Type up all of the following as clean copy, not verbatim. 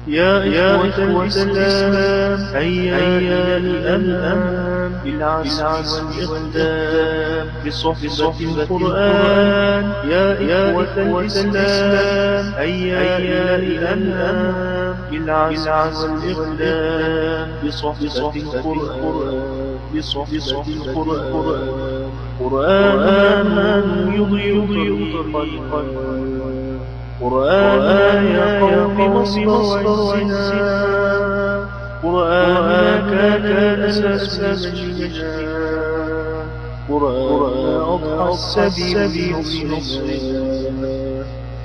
يا إخوة الإسلام هيا للأمام بالعزم والإقدام بصحبة القرآن. يا إخوة الإسلام هيا للأمام بالعزم والإقدام بصحبة القرآن. قرآن يضيء طريقا قرآن يا قوم مصدر عزنا. قرآن كان أساس مجدنا. قرآن أضحى السبيل لنصرنا.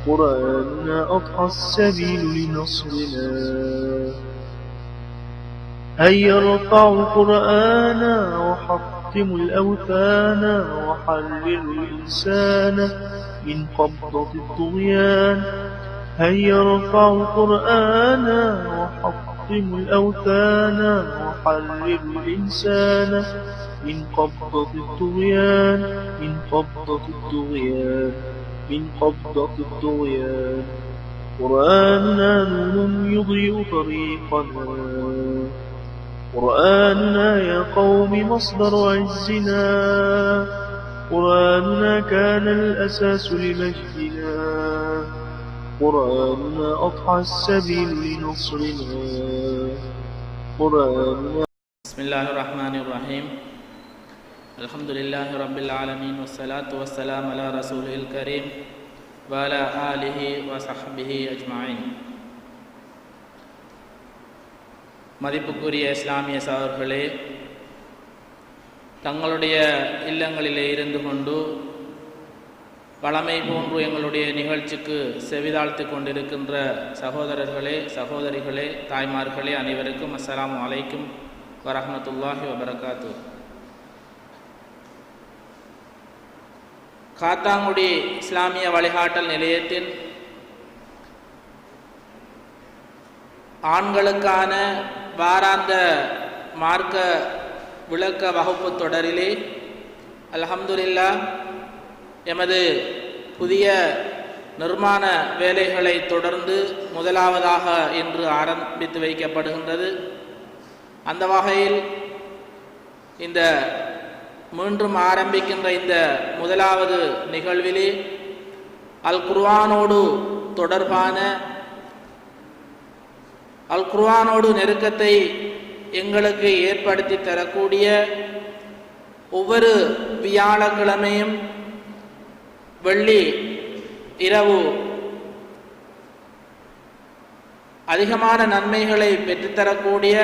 قرآن أضحى السبيل لنصرنا. هيا ارفعوا القرآن وحطموا الأوثان وحرروا الإنسان من قبضة الطغيان. هيا ارفعوا القرآن وحطموا الأوثان وحرروا الإنسان من قبضة الطغيان. قرآننا نور يضيء طريقنا. قرآننا يا قوم مصدر عزنا. قرآننا كان الأساس لمجدنا. قرآننا أضحى السبيل لنصرنا. قرآننا. بسم الله الرحمن الرحيم. الحمد لله رب العالمين والصلاة والسلام على رسوله الكريم وعلى آله وصحبه أجمعين. மதிப்புக்குரிய இஸ்லாமிய சகோதரர்களே, தங்களுடைய இல்லங்களிலே இருந்து கொண்டு வளமை போன்று எங்களுடைய நிகழ்ச்சிக்கு செவிதாழ்த்து கொண்டிருக்கின்ற சகோதரர்களே, சகோதரிகளே, தாய்மார்களே, அனைவருக்கும் அஸ்ஸலாமு அலைக்கும் வரஹ்மத்துல்லாஹி வபரகாத்து. காத்தாங்குடி இஸ்லாமிய வழிகாட்டல் நிலையத்தின் ஆண்களுக்கான வாராந்த மார்க்க விளக்க வகுப்பு தொடரிலே அல்ஹம்துலில்லாஹ் எமது புதிய நிர்மாண வேலைகளை தொடர்ந்து முதலாவதாக இன்று ஆரம்பித்து வைக்கப்படுகின்றது. அந்த வகையில் இந்த மீண்டும் ஆரம்பிக்கின்ற இந்த முதலாவது நிகழ்விலே அல் குர்ஆனோடு தொடர்பான அல் குர்ஆனோடு நெருக்கத்தை எங்களுக்கு ஏற்படுத்தி தரக்கூடிய ஒவ்வொரு வியாழக்கிழமையும் வெள்ளி இரவு அதிகமான நன்மைகளை பெற்றுத்தரக்கூடிய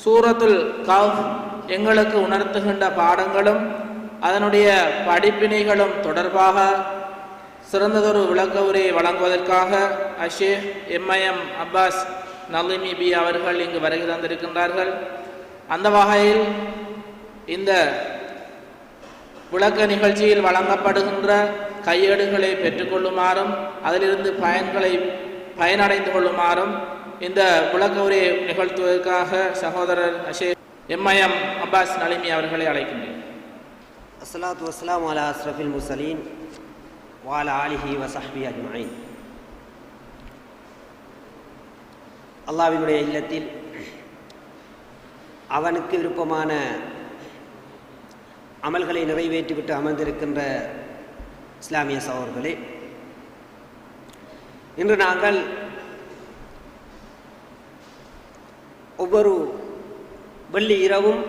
சூரத்துல் கஹ்ஃப் எங்களுக்கு உணர்த்துகின்ற பாடங்களும் அதனுடைய படிப்பினைகளும் தொடர்பாக சிறந்ததொரு விளக்க உரையை வழங்குவதற்காக ஷேக் எம்ஐஎம் அப்பாஸ் நலிமி பி அவர்கள் இங்கு வருகை தந்திருக்கின்றார்கள். அந்த வகையில் இந்த விளக்க நிகழ்ச்சியில் வழங்கப்படுகின்ற கையேடுகளை பெற்றுக்கொள்ளுமாறும் அதிலிருந்து பயனடைந்து கொள்ளுமாறும் இந்த விளக்க உரையை நிகழ்த்துவதற்காக சகோதரர் ஷேக் எம்ஐஎம் அப்பாஸ் நலிமி அவர்களை அழைக்கின்றேன். அஸ்ஸலாத்து வஸ்ஸலாமு அலா அஸ்ரஃபில் முர்ஸலீன் வ அலா ஆலிஹி வ ஸஹ்பிஹி அஜ்மஈன். அல்லாஹ்வினுடைய இல்லத்தில் அவனுக்கு விருப்பமான அமல்களை நிறைவேற்றிவிட்டு அமர்ந்திருக்கின்ற இஸ்லாமிய சகோதரர்களே, இன்று நாங்கள் ஒவ்வொரு வெள்ளி இரவும்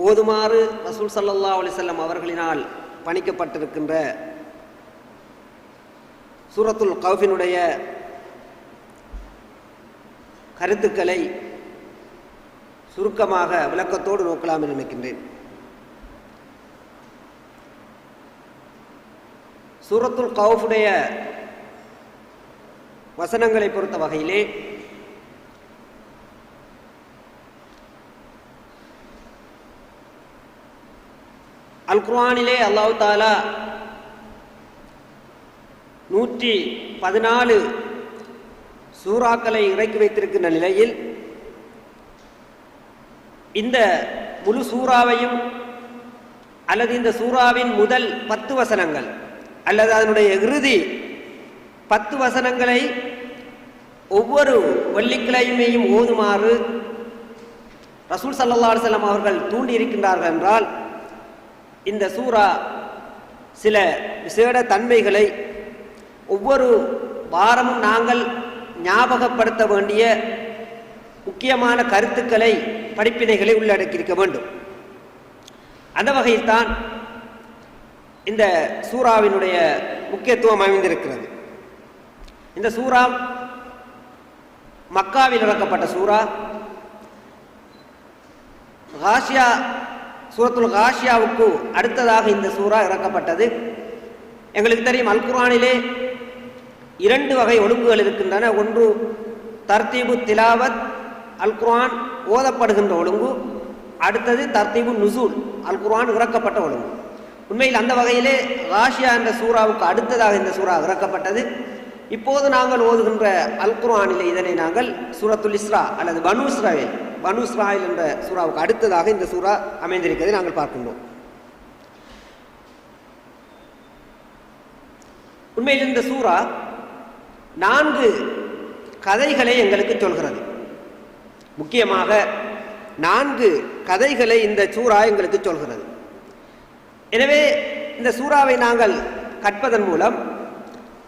ஓதுமாறு ரசூல் ஸல்லல்லாஹு அலைஹி வஸல்லம் அவர்களினால் பணிக்கப்பட்டிருக்கின்ற சூரத்துல் கஹ்ஃபினுடைய கருத்துக்களை சுருக்கமாக விளக்கத்தோடு நோக்கலாம் என்று நினைக்கின்றேன். சூரத்துல் கஹ்ஃபுடைய வசனங்களை பொறுத்த வகையிலே அல் குர்ஆனிலே அல்லாஹ் தஆலா 114 சூறாக்களை இறக்கி வைத்திருக்கின்ற நிலையில் இந்த முழு சூறாவையும் அல்லது இந்த சூறாவின் முதல் 10 வசனங்கள் அல்லது அதனுடைய இறுதி 10 வசனங்களை ஒவ்வொரு வெள்ளிக்கிழமையும் ஓதுமாறு ரசூல் ஸல்லல்லாஹு அலைஹி வஸல்லம் அவர்கள் தூண்டி இருக்கின்றார்கள் என்றால் இந்த சூரா சில விசேட தன்மைகளை ஒவ்வொரு வாரமும் நாங்கள் ஞாபகப்படுத்த வேண்டிய முக்கியமான கருத்துக்களை படிப்பினைகளை உள்ளடக்கியிருக்க வேண்டும். அந்த வகையில் தான் இந்த சூறாவினுடைய முக்கியத்துவம் அமைந்திருக்கிறது. இந்த சூறா மக்காவில் இறக்கப்பட்ட சூறா. காஷியா சூரத்துல் காஷியாவுக்கு அடுத்ததாக இந்த சூறா இறக்கப்பட்டது. எங்களுக்கு தெரியும், அல் குர்ஆனிலே 2 வகை ஒழுங்குகள் இருக்கின்றன. ஒன்று தர்தீபு திலாவத், அல் குர்ஆன் ஓதப்படுகின்ற ஒழுங்கு. அடுத்தது தர்தீபு நுசூல், அல் குர்ஆன் இறக்கப்பட்ட ஒழுங்கு. உண்மையில் அந்த வகையிலே காஷியா என்ற சூறாவுக்கு அடுத்ததாக இந்த சூறா இறக்கப்பட்டது. இப்போது நாங்கள் ஓதுகின்ற அல் குர்ஆனிலே இதனை நாங்கள் சூரத்துல் இஸ்ரா அல்லது பனு இஸ்ராயில் என்ற சூறாவுக்கு அடுத்ததாக இந்த சூறா அமைந்திருக்கிறதை நாங்கள் பார்க்கின்றோம். உண்மையில் இந்த சூறா 4 கதைகளை எங்களுக்கு சொல்கிறது. முக்கியமாக 4 கதைகளை இந்த சூறா எங்களுக்கு சொல்கிறது. எனவே இந்த சூறாவை நாங்கள் கற்பதன் மூலம்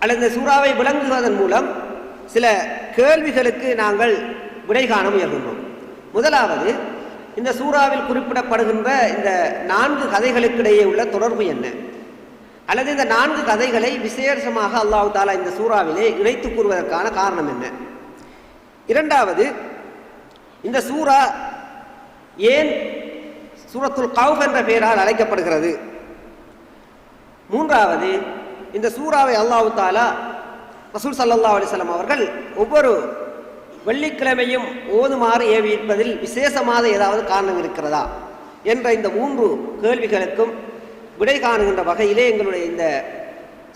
அல்லது இந்த சூறாவை விளங்குவதன் மூலம் சில கேள்விகளுக்கு நாங்கள் விடை காண முயல்கின்றோம். முதலாவது, இந்த சூறாவில் குறிப்பிடப்படுகின்ற இந்த 4 கதைகளுக்கிடையே உள்ள தொடர்பு என்ன, அல்லது இந்த 4 கதைகளை விசேஷமாக அல்லாஹ் தஆலா இந்த சூறாவிலே இணைத்து கூறுவதற்கான காரணம் என்ன. இரண்டாவது, இந்த சூறா ஏன் சூரத்துல் கௌஃப் என்ற பெயரால் அழைக்கப்படுகிறது. மூன்றாவது, இந்த சூறாவை அல்லாஹ் தஆலா ரசூல் ஸல்லல்லாஹு அலைஹி வஸல்லம் அவர்கள் ஒவ்வொரு வெள்ளிக்கிழமையும் ஓதுமாறு ஏவியிருப்பதில் விசேஷமாக ஏதாவது காரணம் இருக்கிறதா என்ற இந்த 3 கேள்விகளுக்கும் விடை காணுகின்ற வகையிலே எங்களுடைய இந்த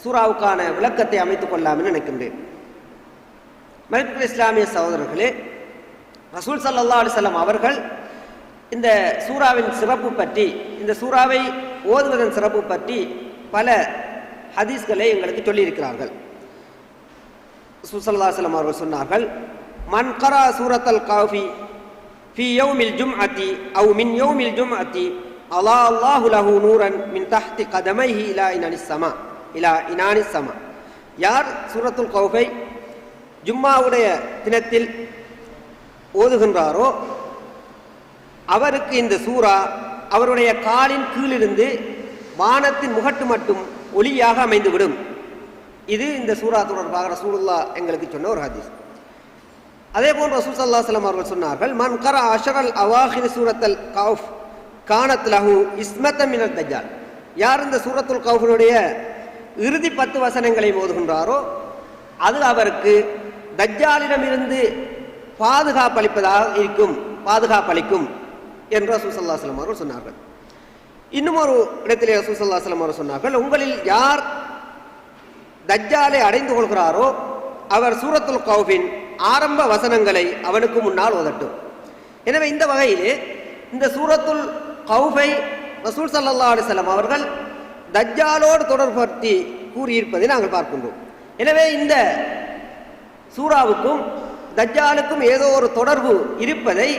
சூறாவுக்கான விளக்கத்தை அமைத்துக் கொள்ளாமல் நினைக்கின்றேன். மதிப்புள்ள இஸ்லாமிய சகோதரர்களே, ரசூல் ஸல்லல்லாஹு அலைஹி வஸல்லம் அவர்கள் இந்த சூறாவின் சிறப்பு பற்றி, இந்த சூறாவை ஓதுவதன் சிறப்பு பற்றி பல ஹதீஸ்களை எங்களுக்கு சொல்லியிருக்கிறார்கள். ரசூல் ஸல்லல்லாஹு அலைஹி வஸல்லம் அவர்கள் சொன்னார்கள், மன் கரா சூரத்தல் கௌஃபி ஃபி யௌமில் ஜும்அத்தி அவ் மின் யௌமில் ஜும்அத்தி அலா அல்லாஹு லஹு நூரன் மின் தஹ்தி கதமைஹி இலா இனானிஸ் ஸமா. யார் சூரத்துல் கௌஃபை ஜும்மாவுடைய தினத்தில் ஓதுகின்றாரோ அவருக்கு இந்த சூரா அவருடைய காலின் கீழிருந்து வானத்தின் முகட்டு மட்டும் ஒளியாக அமைந்துவிடும். இது இந்த சூரா தொடர்பாக ரசூலுல்லாஹ் எங்களுக்கு சொன்ன ஒரு ஹதீஸ். அதே போன்று ரசூல் ஸல்லல்லாஹு அலைஹி வஸல்லம் அவர்கள் சொன்னார்கள், மன் கரா அஷரல் அவாஹிர் சூரத்தல் கௌஃப் கானத் லஹு இஸ்மத்தன் மினத் தஜ்ஜால். யார் இந்த சூரத்துல் கௌஃபினுடைய இறுதி 10 வசனங்களை ஓதுகின்றாரோ அது அவருக்கு தஜ்ஜாலிடமிருந்து பாதுகாப்பளிக்கும் என்று ரசூல் ஸல்லல்லாஹு அலைஹி வஸல்லம் அவர்கள் சொன்னார்கள். இன்னும் ஒரு இடத்திலே ரசூல் ஸல்லல்லாஹு அலைஹி வஸல்லம் அவர்கள் சொன்னார்கள், உங்களில் யார் தஜ்ஜாலை அடைந்து கொள்கிறாரோ அவர் சூரத்துல் கௌஃபின் ஆரம்ப வசனங்களை அவனுக்கு முன்னால் ஓதட்டும். எனவே இந்த வகையிலே இந்த சூரத்துல் கௌஃபை ரசூல் ஸல்லல்லாஹு அலைஹி வஸல்லம் அவர்கள் தஜ்ஜாலோடு தொடர்படுத்தி கூறியிருப்பதை நாங்கள் பார்க்கின்றோம். எனவே இந்த சூறாவுக்கும் தஜ்ஜாலுக்கும் ஏதோ ஒரு தொடர்பு இருப்பதை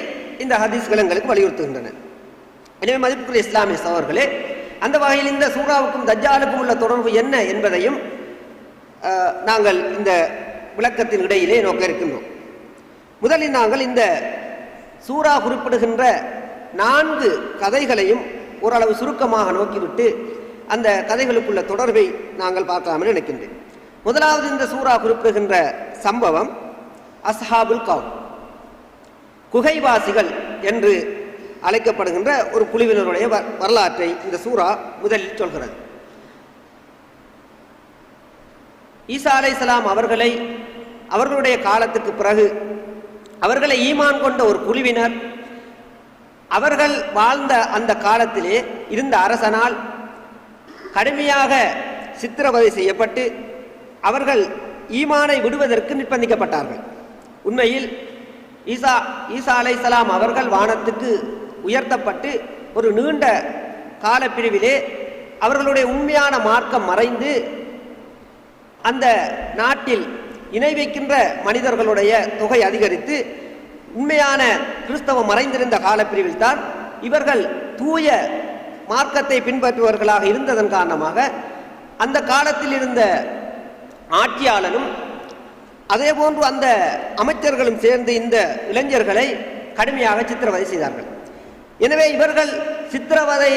இந்த ஹதீஸ்கள் எங்களுக்கு வலியுறுத்துகின்றன. எனவே மதிப்புக்குரிய இஸ்லாமிய சகோதரர்களே, அந்த வகையில் இந்த சூறாவுக்கும் தஜ்ஜாலுக்கும் உள்ள தொடர்பு என்ன என்பதையும் நாங்கள் இந்த விளக்கத்தின் இடையிலே நோக்க இருக்கின்றோம். முதலில் நாங்கள் இந்த சூறா குறிப்பிடுகின்ற 4 கதைகளையும் ஓரளவு சுருக்கமாக நோக்கிவிட்டு அந்த கதைகளுக்குள்ள தொடர்பை நாங்கள் பார்க்கலாம்னு நினைக்கின்றேன். முதலாவது, இந்த சூறா குறிப்பிடுகின்ற சம்பவம் அஸ்ஹாபுல் கஹ்ஃப், குகைவாசிகள் என்று அழைக்கப்படுகின்ற ஒரு குழுவினருடைய வரலாற்றை இந்த சூறா முதலில் சொல்கிறது. ஈசா அலைஹிஸ்ஸலாம் அவர்களுடைய காலத்துக்கு பிறகு அவர்களை ஈமான் கொண்ட ஒரு குழுவினர் அவர்கள் வாழ்ந்த அந்த காலத்திலே இருந்த அரசனால் கடுமையாக சித்திரவதை செய்யப்பட்டு அவர்கள் ஈமானை விடுவதற்கு நிர்பந்திக்கப்பட்டார்கள். உண்மையில் ஈசா அலைஹிஸ்ஸலாம் அவர்கள் வானத்துக்கு உயர்த்தப்பட்டு ஒரு நீண்ட காலப்பிரிவிலே அவர்களுடைய உண்மையான மார்க்கம் மறைந்து அந்த நாட்டில் இணை வைக்கின்ற மனிதர்களுடைய தொகை அதிகரித்து உண்மையான கிறிஸ்தவம் மறைந்திருந்த காலப்பிரிவில் தான் இவர்கள் தூய மார்க்கத்தை பின்பற்றுபவர்களாக இருந்ததன் காரணமாக அந்த காலத்தில் இருந்த ஆட்சியாளனும் அதே போன்று அந்த அமைச்சர்களும் சேர்ந்து இந்த இளைஞர்களை கடுமையாக சித்திரவதை செய்தார்கள். எனவே இவர்கள் சித்திரவதை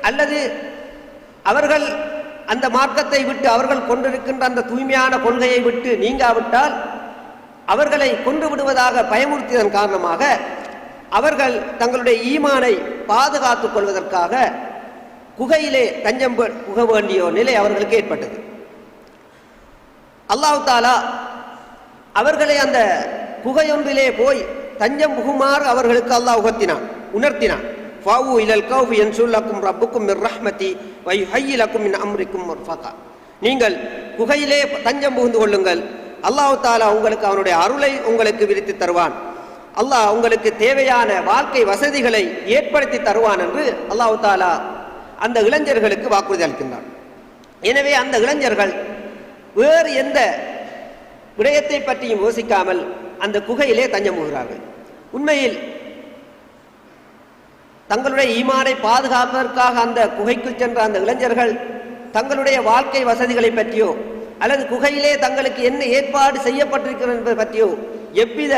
அல்லது அவர்கள் அந்த மார்க்கத்தை விட்டு அவர்கள் கொண்டிருக்கின்ற அந்த தூய்மையான கொள்கையை விட்டு நீங்காவிட்டால் அவர்களை கொன்று விடுவதாக பயமுறுத்தியதன் காரணமாக அவர்கள் தங்களுடைய ஈமானை பாதுகாத்துக் கொள்வதற்காக குகையிலே தஞ்சம் புக வேண்டிய நிலை அவர்களுக்கு ஏற்பட்டது. அல்லாஹ் தஆலா அவர்களை அந்த குகையொன்றிலே போய் தஞ்சம் புகுமாறு அவர்களுக்கு அல்லாஹ் உணர்த்தினான். ஃபாவு இலல் கௌஃபி யன்சுல்லக்கும் ரப்புக்கும் மிர் ரஹ்மதி வ யுஹய்யி லக்கும் மின் அம்ரிக்கும் மர்ஃபகா. நீங்கள் குகையிலே தஞ்சம் புகுந்து கொள்ளுங்கள், அல்லாஹ் தஆலா உங்களுக்கு அவனுடைய அருளை உங்களுக்கு விரித்து தருவான், அல்லாஹ் உங்களுக்கு தேவையான வாழ்க்கை வசதிகளை ஏற்படுத்தி தருவான் என்று அல்லாஹ் தஆலா அந்த இளைஞர்களுக்கு வாக்குறுதி அளிக்கின்றான். எனவே அந்த இளைஞர்கள் வேறு எந்த விடயத்தை பற்றியும் யோசிக்காமல் அந்த குகையிலே தஞ்சம் புகுகிறார்கள். உண்மையில் தங்களுடைய ஈமானை பாதுகாப்பதற்காக அந்த குகைக்கு சென்ற அந்த இளைஞர்கள் தங்களுடைய வாழ்க்கை வசதிகளை பற்றியோ அல்லது குகையிலே தங்களுக்கு என்ன ஏற்பாடு செய்யப்பட்டிருக்கிறது என்பதை பற்றியோ எவ்வித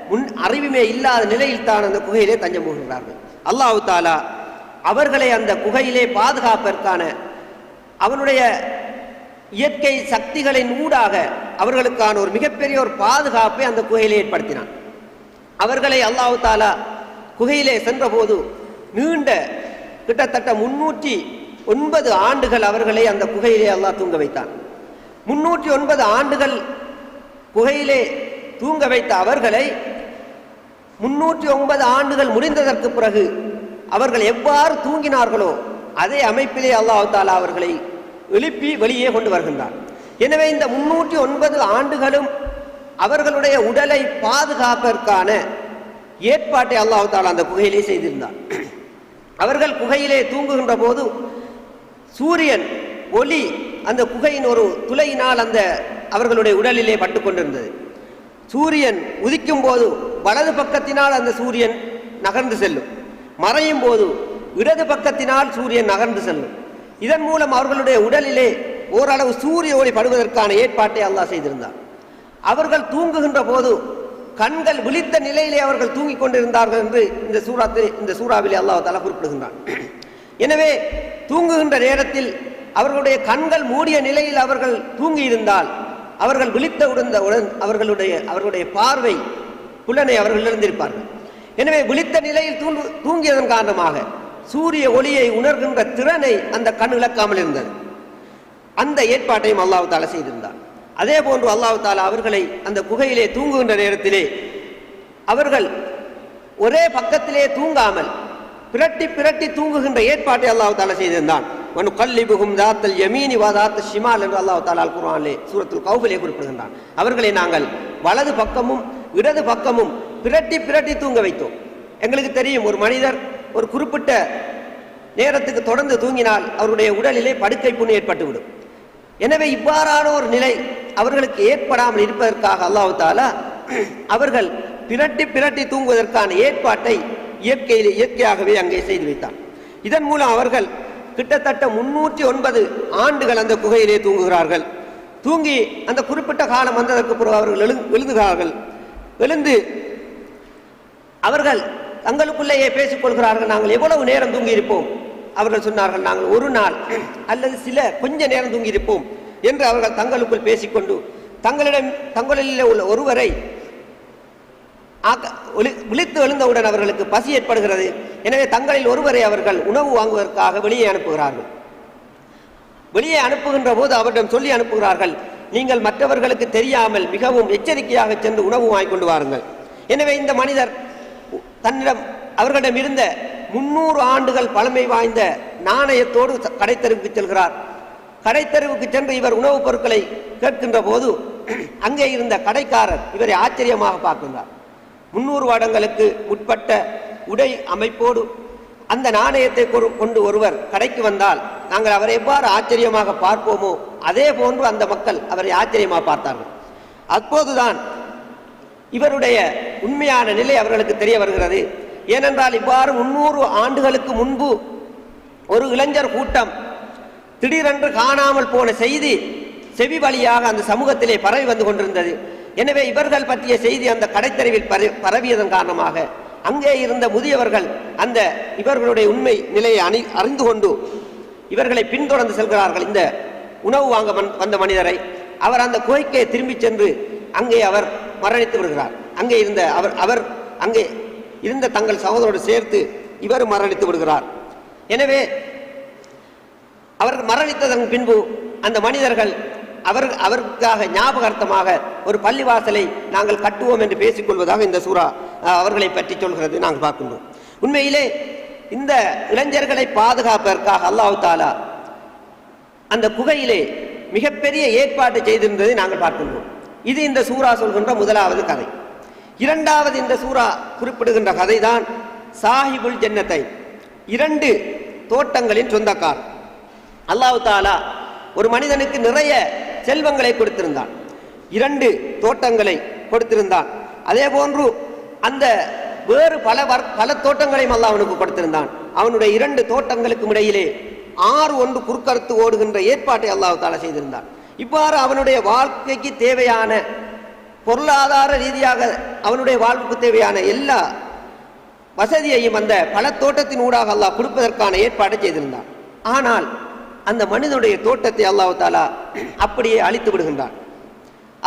முன் அறிவுமே இல்லாத நிலையில் தான் அந்த குகையிலே தஞ்சம் புகுகிறார்கள். அல்லாஹ் தஆலா அவர்களை அந்த குகையிலே பாதுகாப்பதற்கான அவனுடைய இயற்கை சக்திகளின் ஊடாக அவர்களுக்கான ஒரு மிகப்பெரிய ஒரு பாதுகாப்பை அந்த குகையிலே ஏற்படுத்தினான். அவர்களை அல்லாஹ் தஆலா குகையிலே சென்றபோது நீண்ட கிட்டத்தட்ட 309 ஆண்டுகள் அவர்களை அந்த குகையிலே அல்லாஹ் தூங்க வைத்தான். 309 ஆண்டுகள் குகையிலே தூங்க வைத்த அவர்களை 309 ஆண்டுகள் முடிந்ததற்கு பிறகு அவர்கள் எவ்வாறு தூங்கினார்களோ அதே அமைப்பிலே அல்லாஹ் தஆலா அவர்களை எழுப்பி வெளியே கொண்டு வருகின்றார். எனவே இந்த 309 ஆண்டுகளும் அவர்களுடைய உடலை பாதுகாப்பதற்கான ஏற்பாட்டை அல்லாஹ் தஆலா அந்த குகையிலே செய்திருந்தார். அவர்கள் குகையிலே தூங்குகின்ற போது சூரியன் ஒளி அந்த குகையின் ஒரு துளையினால் அந்த அவர்களுடைய உடலிலே பட்டுக்கொண்டிருந்தது. சூரியன் உதிக்கும் போது வலது பக்கத்தினால் அந்த சூரியன் நகர்ந்து செல்லும், மறையும் போது இடது பக்கத்தினால் சூரியன் நகர்ந்து செல்லும். இதன் மூலம் அவர்களுடைய உடலிலே ஓரளவு சூரிய ஒளி படுவதற்கான ஏற்பாட்டை அல்லாஹ் செய்திருந்தார். அவர்கள் தூங்குகின்ற போது கண்கள் விழித்த நிலையிலே அவர்கள் தூங்கிக் கொண்டிருந்தார்கள் என்று இந்த சூறாவிலே அல்லாஹ் தஆலா குறிப்பிடுகின்றான். எனவே தூங்குகின்ற நேரத்தில் அவர்களுடைய கண்கள் மூடிய நிலையில் அவர்கள் தூங்கி இருந்தால் அவர்கள் விழித்தவுடன் அவர்களுடைய பார்வை புலனை அவர்கள் இழந்திருப்பார்கள். எனவே விழித்த நிலையில் தூங்கியதன் காரணமாக சூரிய ஒளியை உணர்கின்ற திறனை அந்த கண் இழக்காமல் இருந்தது. அந்த ஏற்பாட்டையும் அல்லாஹ் தஆலா செய்திருந்தார். அதே போன்று அல்லாஹ் தஆலா அவர்களை அந்த குகையிலே தூங்குகின்ற நேரத்திலே அவர்கள் ஒரே பக்கத்திலே தூங்காமல் பிரட்டி பிரட்டி தூங்குகின்ற ஏற்பாட்டை அல்லாஹ் தஆலா செய்திருந்தான். வனுகல்லிபுஹும் தாத்தல் யமீனி வ தாத்தல் ஷிமால் என்று அல்லாஹ் தஆலா குர்ஆனிலே சூரத்துல் கௌஃபிலே குறிப்பிடுகின்றான். அவர்களை நாங்கள் வலது பக்கமும் இடது பக்கமும் பிரட்டி பிரட்டி தூங்க வைத்தோம். எங்களுக்கு தெரியும், ஒரு மனிதர் ஒரு குறிப்பிட்ட நேரத்துக்கு தொடர்ந்து தூங்கினால் அவருடைய உடலிலே படுக்கை புண்ணு ஏற்பட்டுவிடும். எனவே இவ்வாறான ஒரு நிலை அவர்களுக்கு ஏற்படாமல் இருப்பதற்காக அல்லாஹ் தஆலா அவர்கள் பிரட்டி பிரட்டி தூங்குவதற்கான ஏற்பாட்டை இயற்கையாகவே அங்கே செய்து வைத்தார். இதன் மூலம் அவர்கள் கிட்டத்தட்ட 309 ஆண்டுகள் அந்த குகையிலே தூங்குகிறார்கள். தூங்கி அந்த குறிப்பிட்ட காலம் வந்ததற்கு பிறகு அவர்கள் எழுந்துகிறார்கள். எழுந்து அவர்கள் தங்களுக்குள்ளேயே பேசிக்கொள்கிறார்கள், நாங்கள் எவ்வளவு நேரம் தூங்கி இருப்போம்? அவர்கள் சொன்னார்கள், நாங்கள் ஒரு நாள் அல்லது கொஞ்ச நேரம் தூங்கி இருப்போம் என்று அவர்கள் தங்களுக்குள் பேசிக்கொண்டு தங்களில் உள்ள ஒருவரை விழித்து எழுந்தவுடன் அவர்களுக்கு பசி ஏற்படுகிறது. எனவே தங்களில் ஒருவரை அவர்கள் உணவு வாங்குவதற்காக வெளியே அனுப்புகிறார்கள். வெளியே அனுப்புகின்ற போது அவரிடம் சொல்லி அனுப்புகிறார்கள், நீங்கள் மற்றவர்களுக்கு தெரியாமல் மிகவும் எச்சரிக்கையாக சென்று உணவு வாங்கி கொண்டு வாருங்கள். எனவே இந்த மனிதர் அவர்களிடம் இருந்த 300 ஆண்டுகள் பழமை வாய்ந்த நாணயத்தோடு கடைத்தெருவுக்கு செல்கிறார். கடைத்தெருவுக்கு சென்று இவர் உணவுப் பொருட்களை கேட்கின்ற போது அங்கே இருந்த கடைக்காரர் இவரை ஆச்சரியமாக பார்க்கின்றார். 300 வருடங்களுக்கு முற்பட்ட உடை அமைப்போடு அந்த நாணயத்தை கொண்டு ஒருவர் கடைக்கு வந்தால் நாங்கள் அவரை எவ்வாறு ஆச்சரியமாக பார்ப்போமோ அதே போன்று அந்த மக்கள் அவரை ஆச்சரியமாக பார்த்தார்கள். அப்போதுதான் இவருடைய உண்மையான நிலை அவர்களுக்கு தெரிய வருகிறது. ஏனென்றால் இவ்வாறு 300 ஆண்டுகளுக்கு முன்பு ஒரு இளைஞர் கூட்டம் திடீரென்று காணாமல் போன செய்தி செவி வழியாக அந்த சமூகத்திலே பரவி வந்து கொண்டிருந்தது. எனவே இவர்கள் பற்றிய செய்தி அந்த கடைத்தெருவில் பரவியதன் காரணமாக அங்கே இருந்த முதியவர்கள் அந்த இவர்களுடைய உண்மை நிலையை அறிந்து கொண்டு இவர்களை பின்தொடர்ந்து செல்கிறார்கள். இந்த உணவு வாங்க வந்த மனிதரை அவர் அந்த குகைக்கே திரும்பி சென்று அங்கே அவர் மரணித்து விடுகிறார். அங்கே இருந்த அவர் அங்கே இருந்த தங்கள் சகோதரோடு சேர்த்து இவர் மரணித்து விடுகிறார். எனவே அவர்கள் மரணித்ததன் பின்பு அந்த மனிதர்கள் அவருக்காக ஞாபகார்த்தமாக ஒரு பள்ளிவாசலை நாங்கள் கட்டுவோம் என்று பேசிக்கொள்வதாக இந்த சூரா அவர்களை பற்றி சொல்கிறது நாங்கள் பார்க்கின்றோம். உண்மையிலே இந்த இளைஞர்களை பாதுகாப்பதற்காக அல்லாஹ் தஆலா அந்த குகையிலே மிகப்பெரிய ஏற்பாடு செய்திருந்ததை நாங்கள் பார்க்கின்றோம். இது இந்த சூரா சொல்கின்ற முதலாவது கதை. இரண்டாவது இந்த சூரா குறிப்பிடுகின்ற கதை தான் சாஹிபுல் ஜன்னத்தை, 2 தோட்டங்களின் சொந்தக்கார். அல்லாஹ் தஆலா ஒரு மனிதனுக்கு நிறைய செல்வங்களை கொடுத்திருந்தான், 2 தோட்டங்களை கொடுத்திருந்தான். அதே போன்று அந்த வேறு பல தோட்டங்களையும் அல்லாஹ் அவனுக்கு கொடுத்திருந்தான். அவனுடைய 2 தோட்டங்களுக்கும் இடையிலே 6 ஒன்று குறுக்கறுத்து ஓடுகின்ற ஏற்பாட்டை அல்லாஹ் தஆலா செய்திருந்தான். இவ்வாறு அவனுடைய வாழ்க்கைக்கு தேவையான பொருளாதார ரீதியாக அவனுடைய வாழ்வுக்கு தேவையான எல்லா வசதியையும் அந்த பல தோட்டத்தின் ஊடாக அல்லாஹ் கொடுப்பதற்கான ஏற்பாடு செய்திருந்தான். ஆனால் அந்த மனிதனுடைய தோட்டத்தை அல்லாஹ் தஆலா அப்படியே அழித்து விடுகின்றான்.